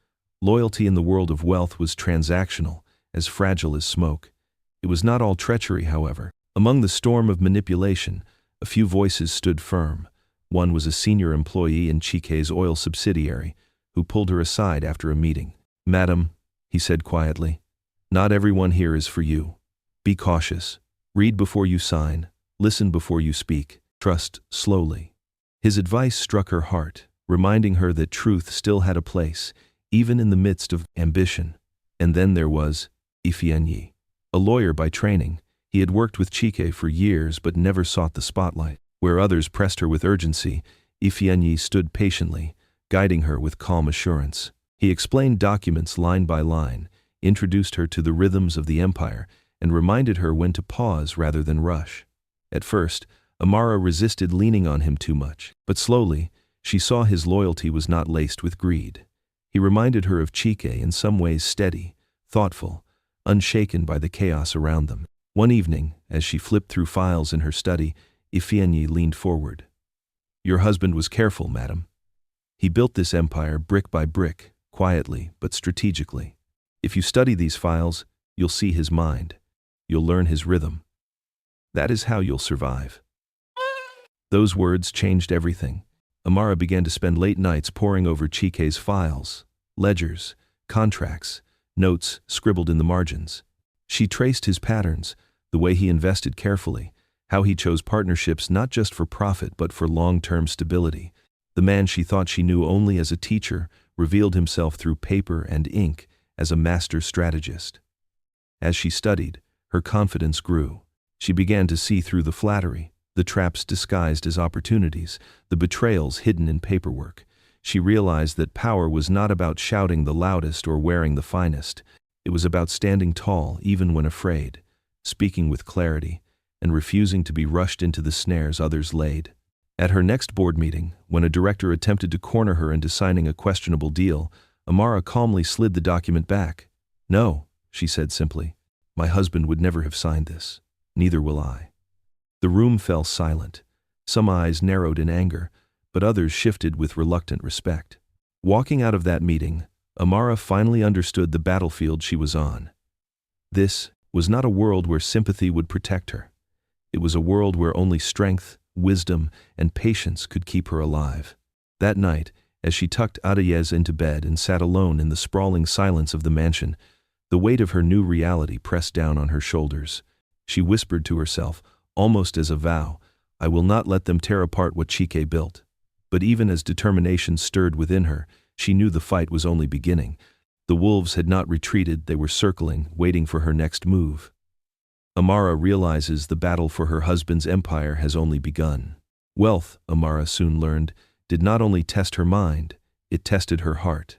Loyalty in the world of wealth was transactional, as fragile as smoke. It was not all treachery, however. Among the storm of manipulation, a few voices stood firm. One was a senior employee in Chike's oil subsidiary, who pulled her aside after a meeting. "Madam," he said quietly, "not everyone here is for you. Be cautious. Read before you sign. Listen before you speak. Trust slowly." His advice struck her heart, reminding her that truth still had a place, even in the midst of ambition. And then there was Ifeanyi. A lawyer by training, he had worked with Chike for years but never sought the spotlight. Where others pressed her with urgency, Ifeanyi stood patiently, guiding her with calm assurance. He explained documents line by line, introduced her to the rhythms of the empire, and reminded her when to pause rather than rush. At first, Amara resisted leaning on him too much, but slowly, she saw his loyalty was not laced with greed. He reminded her of Chike in some ways steady, thoughtful, unshaken by the chaos around them. One evening, as she flipped through files in her study, Ifeanyi leaned forward. "Your husband was careful, madam. He built this empire brick by brick, quietly but strategically. If you study these files, you'll see his mind. You'll learn his rhythm. That is how you'll survive." Those words changed everything. Amara began to spend late nights poring over Chike's files, ledgers, contracts, notes scribbled in the margins. She traced his patterns, the way he invested carefully, how he chose partnerships not just for profit but for long-term stability. The man she thought she knew only as a teacher revealed himself through paper and ink as a master strategist. As she studied, her confidence grew. She began to see through the flattery, the traps disguised as opportunities, the betrayals hidden in paperwork. She realized that power was not about shouting the loudest or wearing the finest. It was about standing tall even when afraid, speaking with clarity, and refusing to be rushed into the snares others laid. At her next board meeting, when a director attempted to corner her into signing a questionable deal, Amara calmly slid the document back. "No," she said simply. "My husband would never have signed this. Neither will I." The room fell silent. Some eyes narrowed in anger, but others shifted with reluctant respect. Walking out of that meeting, Amara finally understood the battlefield she was on. This was not a world where sympathy would protect her. It was a world where only strength, wisdom, and patience could keep her alive. That night, as she tucked Adayez into bed and sat alone in the sprawling silence of the mansion, the weight of her new reality pressed down on her shoulders. She whispered to herself, almost as a vow, "I will not let them tear apart what Chike built." But even as determination stirred within her, she knew the fight was only beginning. The wolves had not retreated, they were circling, waiting for her next move. Amara realizes the battle for her husband's empire has only begun. Wealth, Amara soon learned, did not only test her mind, it tested her heart.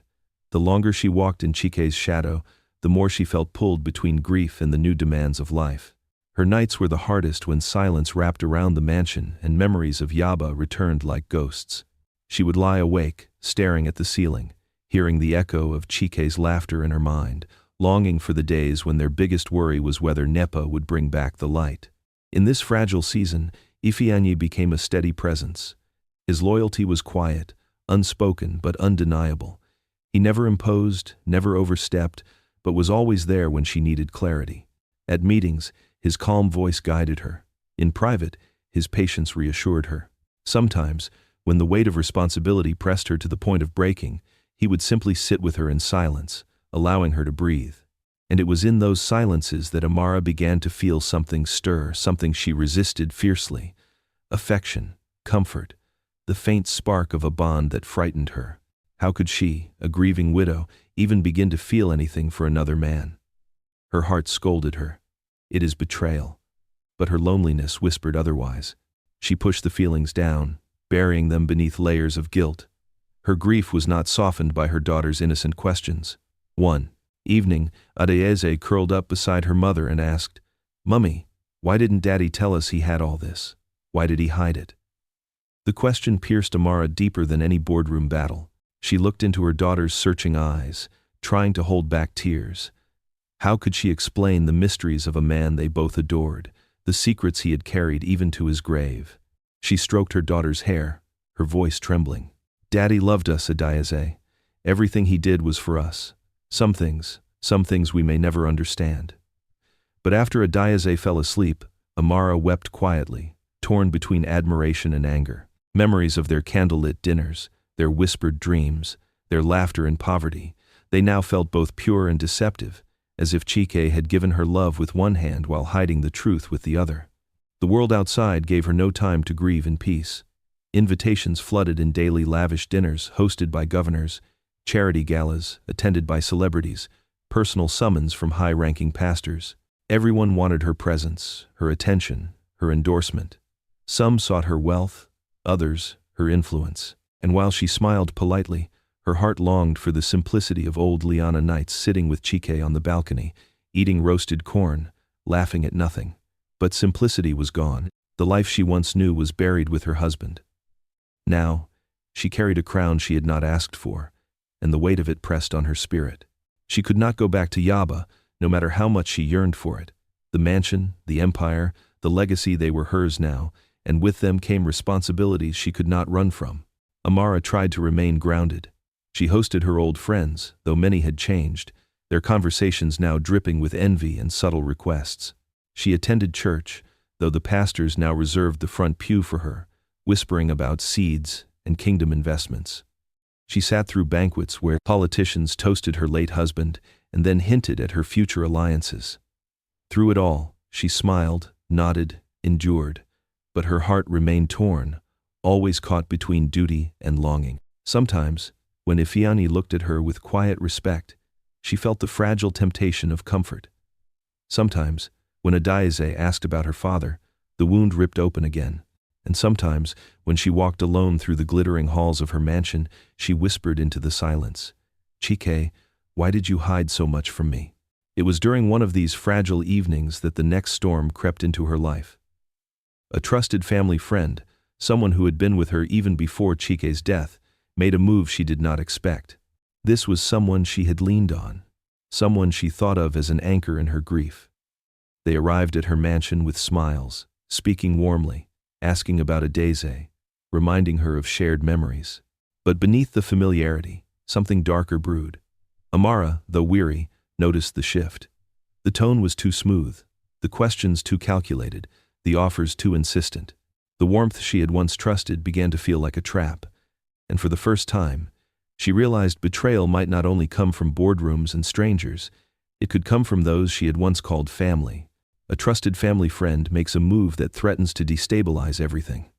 The longer she walked in Chike's shadow, the more she felt pulled between grief and the new demands of life. Her nights were the hardest when silence wrapped around the mansion and memories of Yaba returned like ghosts. She would lie awake, staring at the ceiling, hearing the echo of Chike's laughter in her mind, longing for the days when their biggest worry was whether Nepa would bring back the light. In this fragile season, Ifeanyi became a steady presence. His loyalty was quiet, unspoken but undeniable. He never imposed, never overstepped, but was always there when she needed clarity. At meetings, his calm voice guided her. In private, his patience reassured her. Sometimes, when the weight of responsibility pressed her to the point of breaking, he would simply sit with her in silence, allowing her to breathe. And it was in those silences that Amara began to feel something stir, something she resisted fiercely. Affection, comfort, the faint spark of a bond that frightened her. How could she, a grieving widow, even begin to feel anything for another man? Her heart scolded her. It is betrayal. But her loneliness whispered otherwise. She pushed the feelings down, burying them beneath layers of guilt. Her grief was not softened by her daughter's innocent questions. One evening, Adayeze curled up beside her mother and asked, "Mummy, why didn't Daddy tell us he had all this? Why did he hide it?" The question pierced Amara deeper than any boardroom battle. She looked into her daughter's searching eyes, trying to hold back tears. How could she explain the mysteries of a man they both adored, the secrets he had carried even to his grave? She stroked her daughter's hair, her voice trembling. "Daddy loved us, Adayeze. Everything he did was for us. Some things we may never understand." But after Adayeze fell asleep, Amara wept quietly, torn between admiration and anger. Memories of their candlelit dinners, their whispered dreams, their laughter in poverty, they now felt both pure and deceptive, as if Chike had given her love with one hand while hiding the truth with the other. The world outside gave her no time to grieve in peace. Invitations flooded in daily lavish dinners hosted by governors, charity galas attended by celebrities, personal summons from high-ranking pastors. Everyone wanted her presence, her attention, her endorsement. Some sought her wealth, others her influence. And while she smiled politely, her heart longed for the simplicity of old Liana nights sitting with Chike on the balcony, eating roasted corn, laughing at nothing. But simplicity was gone. The life she once knew was buried with her husband. Now, she carried a crown she had not asked for, and the weight of it pressed on her spirit. She could not go back to Yaba, no matter how much she yearned for it. The mansion, the empire, the legacy, they were hers now, and with them came responsibilities she could not run from. Amara tried to remain grounded. She hosted her old friends, though many had changed, their conversations now dripping with envy and subtle requests. She attended church, though the pastors now reserved the front pew for her, whispering about seeds and kingdom investments. She sat through banquets where politicians toasted her late husband and then hinted at her future alliances. Through it all, she smiled, nodded, endured, but her heart remained torn, always caught between duty and longing. Sometimes, when Ifeanyi looked at her with quiet respect, she felt the fragile temptation of comfort. Sometimes, when Adaeze asked about her father, the wound ripped open again. And sometimes, when she walked alone through the glittering halls of her mansion, she whispered into the silence, "Chike, why did you hide so much from me?" It was during one of these fragile evenings that the next storm crept into her life. A trusted family friend, someone who had been with her even before Chike's death, made a move she did not expect. This was someone she had leaned on, someone she thought of as an anchor in her grief. They arrived at her mansion with smiles, speaking warmly, asking about Adaeze, reminding her of shared memories. But beneath the familiarity, something darker brewed. Amara, though weary, noticed the shift. The tone was too smooth, the questions too calculated, the offers too insistent. The warmth she had once trusted began to feel like a trap, and for the first time, she realized betrayal might not only come from boardrooms and strangers, it could come from those she had once called family. A trusted family friend makes a move that threatens to destabilize everything.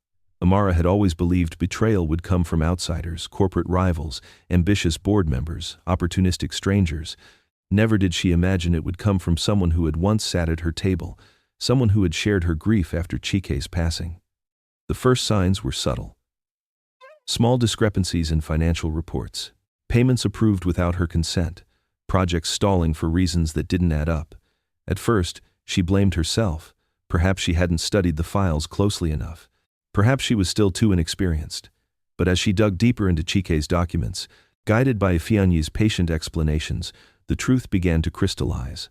Amara had always believed betrayal would come from outsiders, corporate rivals, ambitious board members, opportunistic strangers. Never did she imagine it would come from someone who had once sat at her table, someone who had shared her grief after Chike's passing. The first signs were subtle. Small discrepancies in financial reports, payments approved without her consent, projects stalling for reasons that didn't add up. At first, she blamed herself. Perhaps she hadn't studied the files closely enough. Perhaps she was still too inexperienced. But as she dug deeper into Chike's documents, guided by Ifeanyi's patient explanations, the truth began to crystallize.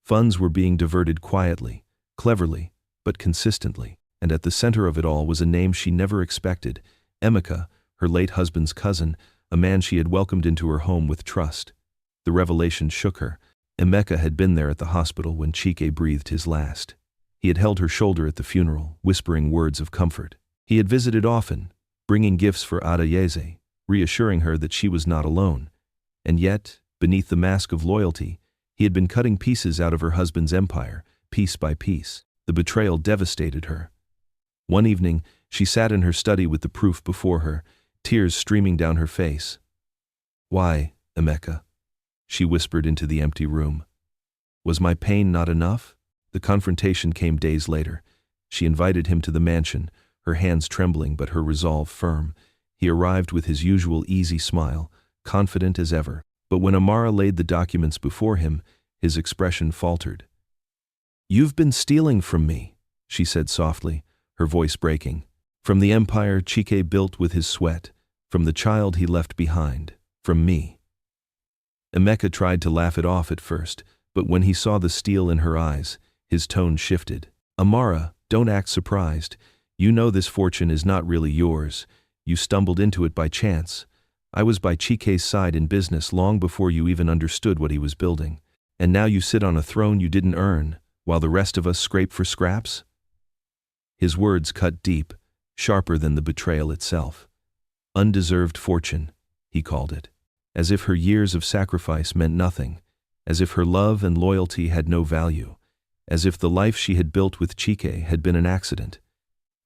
Funds were being diverted quietly, cleverly, but consistently. And at the center of it all was a name she never expected, Emeka, her late husband's cousin, a man she had welcomed into her home with trust. The revelation shook her. Emeka had been there at the hospital when Chike breathed his last. He had held her shoulder at the funeral, whispering words of comfort. He had visited often, bringing gifts for Adaeze, reassuring her that she was not alone. And yet, beneath the mask of loyalty, he had been cutting pieces out of her husband's empire, piece by piece. The betrayal devastated her. One evening, she sat in her study with the proof before her, tears streaming down her face. "Why, Emeka?" she whispered into the empty room. "Was my pain not enough?" The confrontation came days later. She invited him to the mansion, her hands trembling but her resolve firm. He arrived with his usual easy smile, confident as ever. But when Amara laid the documents before him, his expression faltered. "You've been stealing from me," she said softly, her voice breaking. "From the empire Chike built with his sweat, from the child he left behind, from me." Emeka tried to laugh it off at first, but when he saw the steel in her eyes, his tone shifted. "Amara, don't act surprised. You know this fortune is not really yours. You stumbled into it by chance. I was by Chike's side in business long before you even understood what he was building. And now you sit on a throne you didn't earn, while the rest of us scrape for scraps?" His words cut deep. sharper than the betrayal itself. Undeserved fortune, he called it. As if her years of sacrifice meant nothing, as if her love and loyalty had no value, as if the life she had built with Chike had been an accident.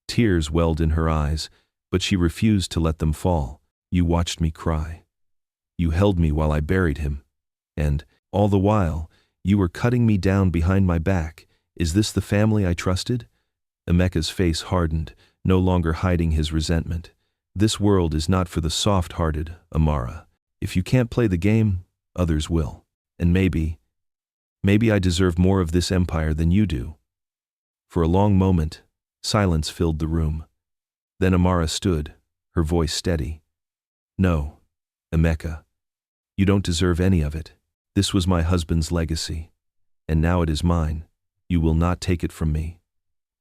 Tears welled in her eyes, but she refused to let them fall. You watched me cry. You held me while I buried him. And, all the while, you were cutting me down behind my back. Is this the family I trusted? Emeka's face hardened, no longer hiding his resentment. This world is not for the soft-hearted, Amara. If you can't play the game, others will. And maybe I deserve more of this empire than you do. For a long moment, silence filled the room. Then Amara stood, her voice steady. No, Emeka. You don't deserve any of it. This was my husband's legacy. And now it is mine. You will not take it from me.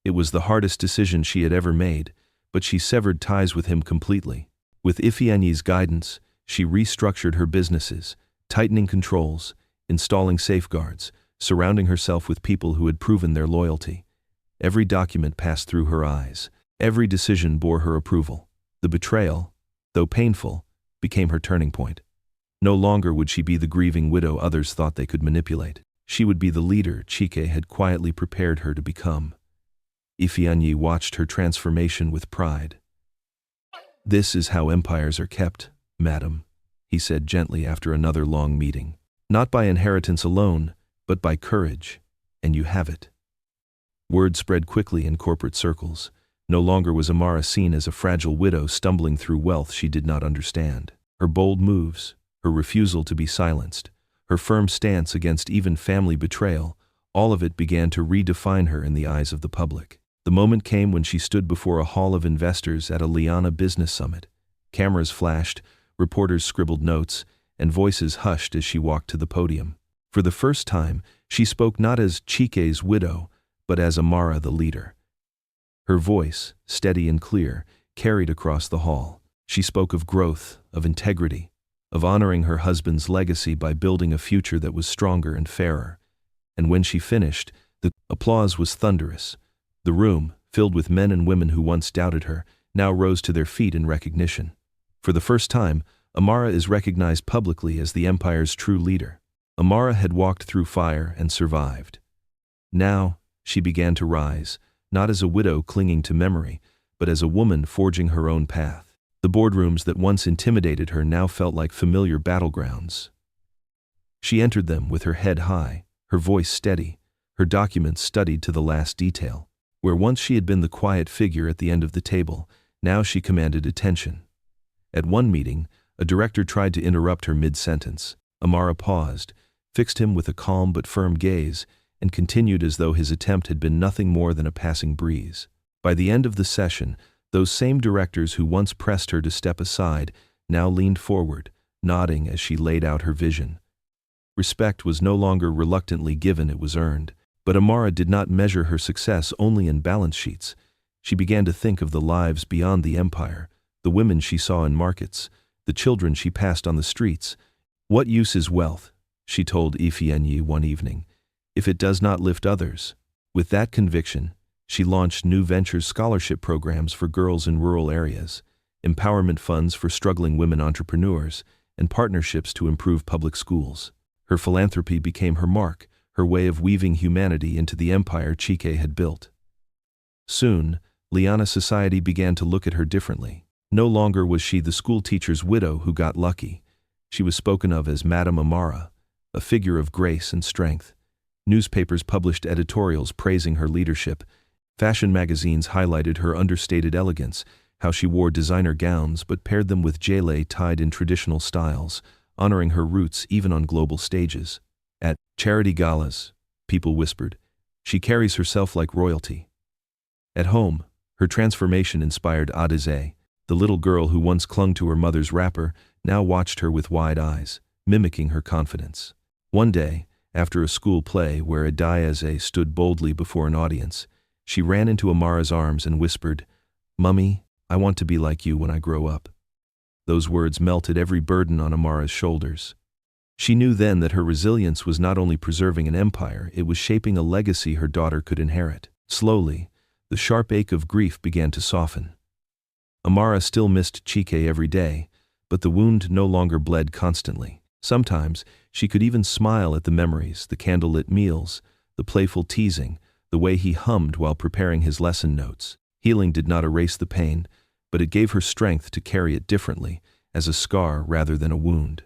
It was the hardest decision she had ever made, but she severed ties with him completely. With Ifeanyi's guidance, she restructured her businesses, tightening controls, installing safeguards, surrounding herself with people who had proven their loyalty. Every document passed through her eyes. Every decision bore her approval. The betrayal, though painful, became her turning point. No longer would she be the grieving widow others thought they could manipulate. She would be the leader Chike had quietly prepared her to become. Ifeanyi watched her transformation with pride. This is how empires are kept, madam, he said gently after another long meeting. Not by inheritance alone, but by courage, and you have it. Word spread quickly in corporate circles. No longer was Amara seen as a fragile widow stumbling through wealth she did not understand. Her bold moves, her refusal to be silenced, her firm stance against even family betrayal, all of it began to redefine her in the eyes of the public. The moment came when she stood before a hall of investors at a Liana business summit. Cameras flashed, reporters scribbled notes, and voices hushed as she walked to the podium. For the first time, she spoke not as Chike's widow, but as Amara the leader. Her voice, steady and clear, carried across the hall. She spoke of growth, of integrity, of honoring her husband's legacy by building a future that was stronger and fairer. And when she finished, the applause was thunderous. The room, filled with men and women who once doubted her, now rose to their feet in recognition. For the first time, Amara is recognized publicly as the empire's true leader. Amara had walked through fire and survived. Now, she began to rise, not as a widow clinging to memory, but as a woman forging her own path. The boardrooms that once intimidated her now felt like familiar battlegrounds. She entered them with her head high, her voice steady, her documents studied to the last detail. Where once she had been the quiet figure at the end of the table, now she commanded attention. At one meeting, a director tried to interrupt her mid-sentence. Amara paused, fixed him with a calm but firm gaze, and continued as though his attempt had been nothing more than a passing breeze. By the end of the session, those same directors who once pressed her to step aside now leaned forward, nodding as she laid out her vision. Respect was no longer reluctantly given, it was earned. But Amara did not measure her success only in balance sheets. She began to think of the lives beyond the empire, the women she saw in markets, the children she passed on the streets. What use is wealth, she told Ifeanyi one evening, if it does not lift others? With that conviction, she launched new ventures scholarship programs for girls in rural areas, empowerment funds for struggling women entrepreneurs, and partnerships to improve public schools. Her philanthropy became her mark, her way of weaving humanity into the empire Chike had built. Soon, Liana society began to look at her differently. No longer was she the schoolteacher's widow who got lucky. She was spoken of as Madame Amara, a figure of grace and strength. Newspapers published editorials praising her leadership. Fashion magazines highlighted her understated elegance, how she wore designer gowns but paired them with jele tied in traditional styles, honoring her roots even on global stages. At charity galas, people whispered, she carries herself like royalty. At home, her transformation inspired Adize, the little girl who once clung to her mother's wrapper, now watched her with wide eyes, mimicking her confidence. One day, after a school play where Adize stood boldly before an audience, she ran into Amara's arms and whispered, "Mummy, I want to be like you when I grow up." Those words melted every burden on Amara's shoulders. She knew then that her resilience was not only preserving an empire, it was shaping a legacy her daughter could inherit. Slowly, the sharp ache of grief began to soften. Amara still missed Chike every day, but the wound no longer bled constantly. Sometimes, she could even smile at the memories, the candlelit meals, the playful teasing, the way he hummed while preparing his lesson notes. Healing did not erase the pain, but it gave her strength to carry it differently, as a scar rather than a wound.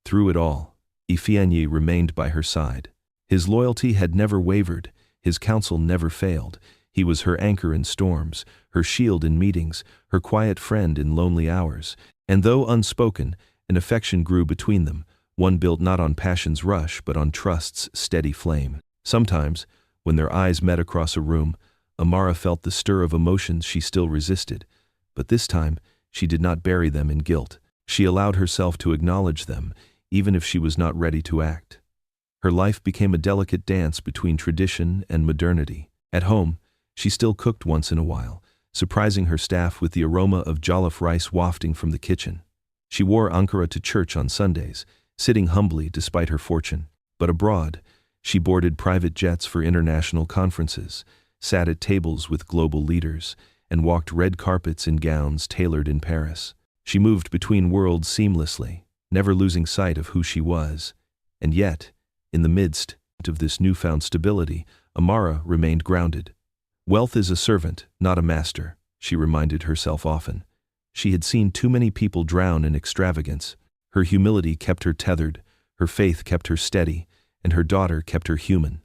Through it all, Ifeanyi remained by her side. His loyalty had never wavered, his counsel never failed. He was her anchor in storms, her shield in meetings, her quiet friend in lonely hours. And though unspoken, an affection grew between them, one built not on passion's rush but on trust's steady flame. Sometimes, when their eyes met across a room, Amara felt the stir of emotions she still resisted, but this time she did not bury them in guilt. She allowed herself to acknowledge them, even if she was not ready to act. Her life became a delicate dance between tradition and modernity. At home, she still cooked once in a while, surprising her staff with the aroma of jollof rice wafting from the kitchen. She wore Ankara to church on Sundays, sitting humbly despite her fortune. But abroad, she boarded private jets for international conferences, sat at tables with global leaders, and walked red carpets in gowns tailored in Paris. She moved between worlds seamlessly, never losing sight of who she was. And yet, in the midst of this newfound stability, Amara remained grounded. Wealth is a servant, not a master, she reminded herself often. She had seen too many people drown in extravagance. Her humility kept her tethered, her faith kept her steady, and her daughter kept her human.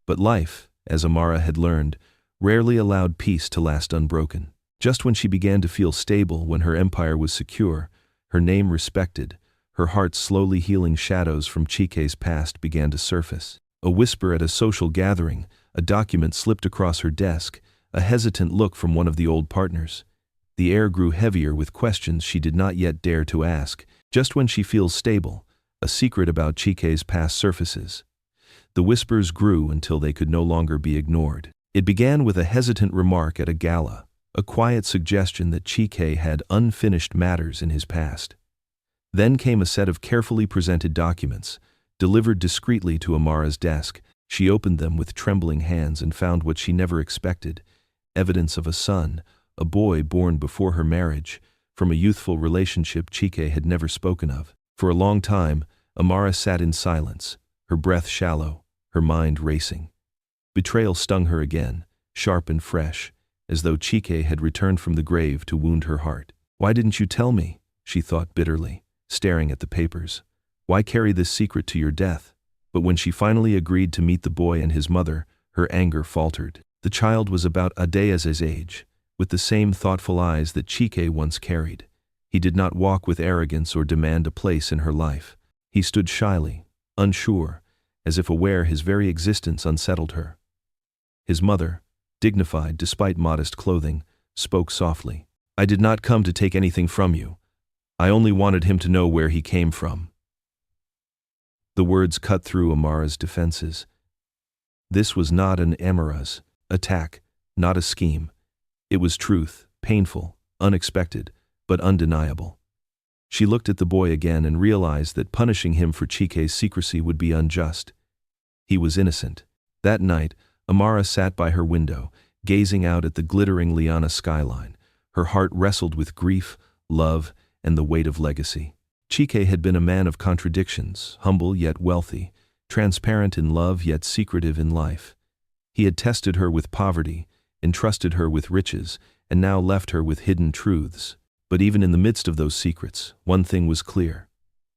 But life, as Amara had learned, rarely allowed peace to last unbroken. Just when she began to feel stable, when her empire was secure, her name respected, her heart slowly healing, shadows from Chike's past began to surface. A whisper at a social gathering, a document slipped across her desk, a hesitant look from one of the old partners. The air grew heavier with questions she did not yet dare to ask. Just when she feels stable, a secret about Chike's past surfaces. The whispers grew until they could no longer be ignored. It began with a hesitant remark at a gala, a quiet suggestion that Chike had unfinished matters in his past. Then came a set of carefully presented documents, delivered discreetly to Amara's desk. She opened them with trembling hands and found what she never expected: evidence of a son, a boy born before her marriage, from a youthful relationship Chike had never spoken of. For a long time, Amara sat in silence, her breath shallow, her mind racing. Betrayal stung her again, sharp and fresh, as though Chike had returned from the grave to wound her heart. "Why didn't you tell me?" she thought bitterly, staring at the papers. "Why carry this secret to your death?" But when she finally agreed to meet the boy and his mother, her anger faltered. The child was about Adea's age, with the same thoughtful eyes that Chike once carried. He did not walk with arrogance or demand a place in her life. He stood shyly, unsure, as if aware his very existence unsettled her. His mother, dignified despite modest clothing, spoke softly. "I did not come to take anything from you. I only wanted him to know where he came from." The words cut through Amara's defenses. This was not an Amara's attack, not a scheme. It was truth, painful, unexpected, but undeniable. She looked at the boy again and realized that punishing him for Chike's secrecy would be unjust. He was innocent. That night, Amara sat by her window, gazing out at the glittering Liana skyline. Her heart wrestled with grief, love, and the weight of legacy. Chike had been a man of contradictions, humble yet wealthy, transparent in love yet secretive in life. He had tested her with poverty, entrusted her with riches, and now left her with hidden truths. But even in the midst of those secrets, one thing was clear.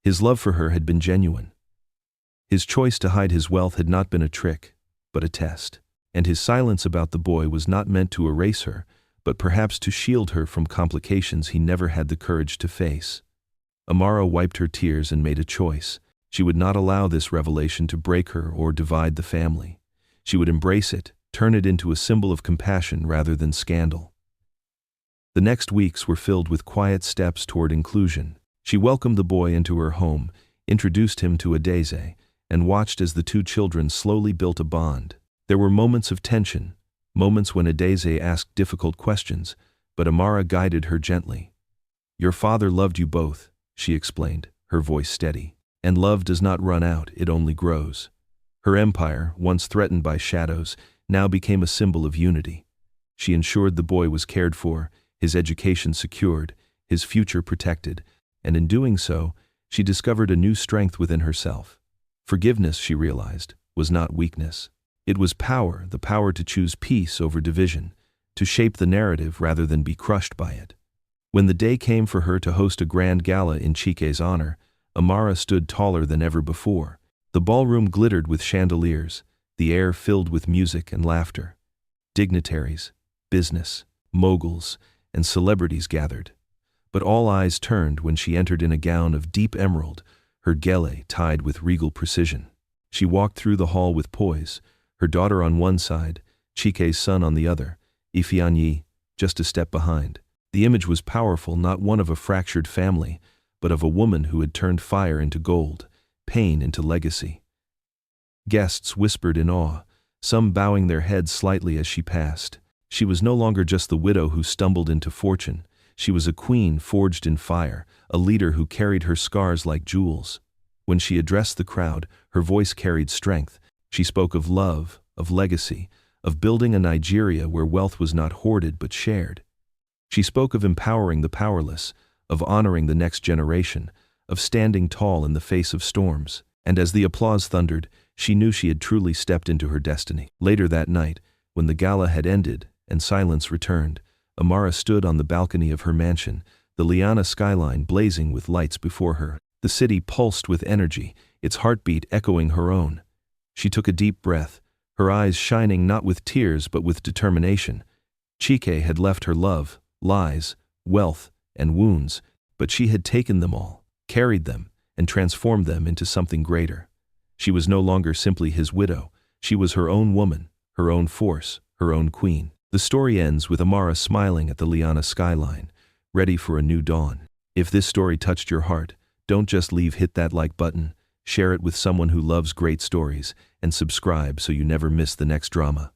His love for her had been genuine. His choice to hide his wealth had not been a trick, but a test. And his silence about the boy was not meant to erase her, but perhaps to shield her from complications he never had the courage to face. Amara wiped her tears and made a choice. She would not allow this revelation to break her or divide the family. She would embrace it, turn it into a symbol of compassion rather than scandal. The next weeks were filled with quiet steps toward inclusion. She welcomed the boy into her home, introduced him to Adeze, and watched as the two children slowly built a bond. There were moments of tension, moments when Adeze asked difficult questions, but Amara guided her gently. "Your father loved you both," she explained, her voice steady. "And love does not run out, it only grows." Her empire, once threatened by shadows, now became a symbol of unity. She ensured the boy was cared for, his education secured, his future protected, and in doing so, she discovered a new strength within herself. Forgiveness, she realized, was not weakness. It was power, the power to choose peace over division, to shape the narrative rather than be crushed by it. When the day came for her to host a grand gala in Chike's honor, Amara stood taller than ever before. The ballroom glittered with chandeliers, the air filled with music and laughter. Dignitaries, business, moguls, and celebrities gathered. But all eyes turned when she entered in a gown of deep emerald, her gele tied with regal precision. She walked through the hall with poise, her daughter on one side, Chike's son on the other, Ifeanyi just a step behind. The image was powerful, not one of a fractured family, but of a woman who had turned fire into gold, pain into legacy. Guests whispered in awe, some bowing their heads slightly as she passed. She was no longer just the widow who stumbled into fortune. She was a queen forged in fire, a leader who carried her scars like jewels. When she addressed the crowd, her voice carried strength. She spoke of love, of legacy, of building a Nigeria where wealth was not hoarded but shared. She spoke of empowering the powerless, of honoring the next generation, of standing tall in the face of storms. And as the applause thundered, she knew she had truly stepped into her destiny. Later that night, when the gala had ended and silence returned, Amara stood on the balcony of her mansion, the Liana skyline blazing with lights before her. The city pulsed with energy, its heartbeat echoing her own. She took a deep breath, her eyes shining not with tears but with determination. Chike had left her love, lies, wealth, and wounds, but she had taken them all, carried them, and transformed them into something greater. She was no longer simply his widow, she was her own woman, her own force, her own queen. The story ends with Amara smiling at the Liana skyline, ready for a new dawn. If this story touched your heart, don't just hit that like button, share it with someone who loves great stories, and subscribe so you never miss the next drama.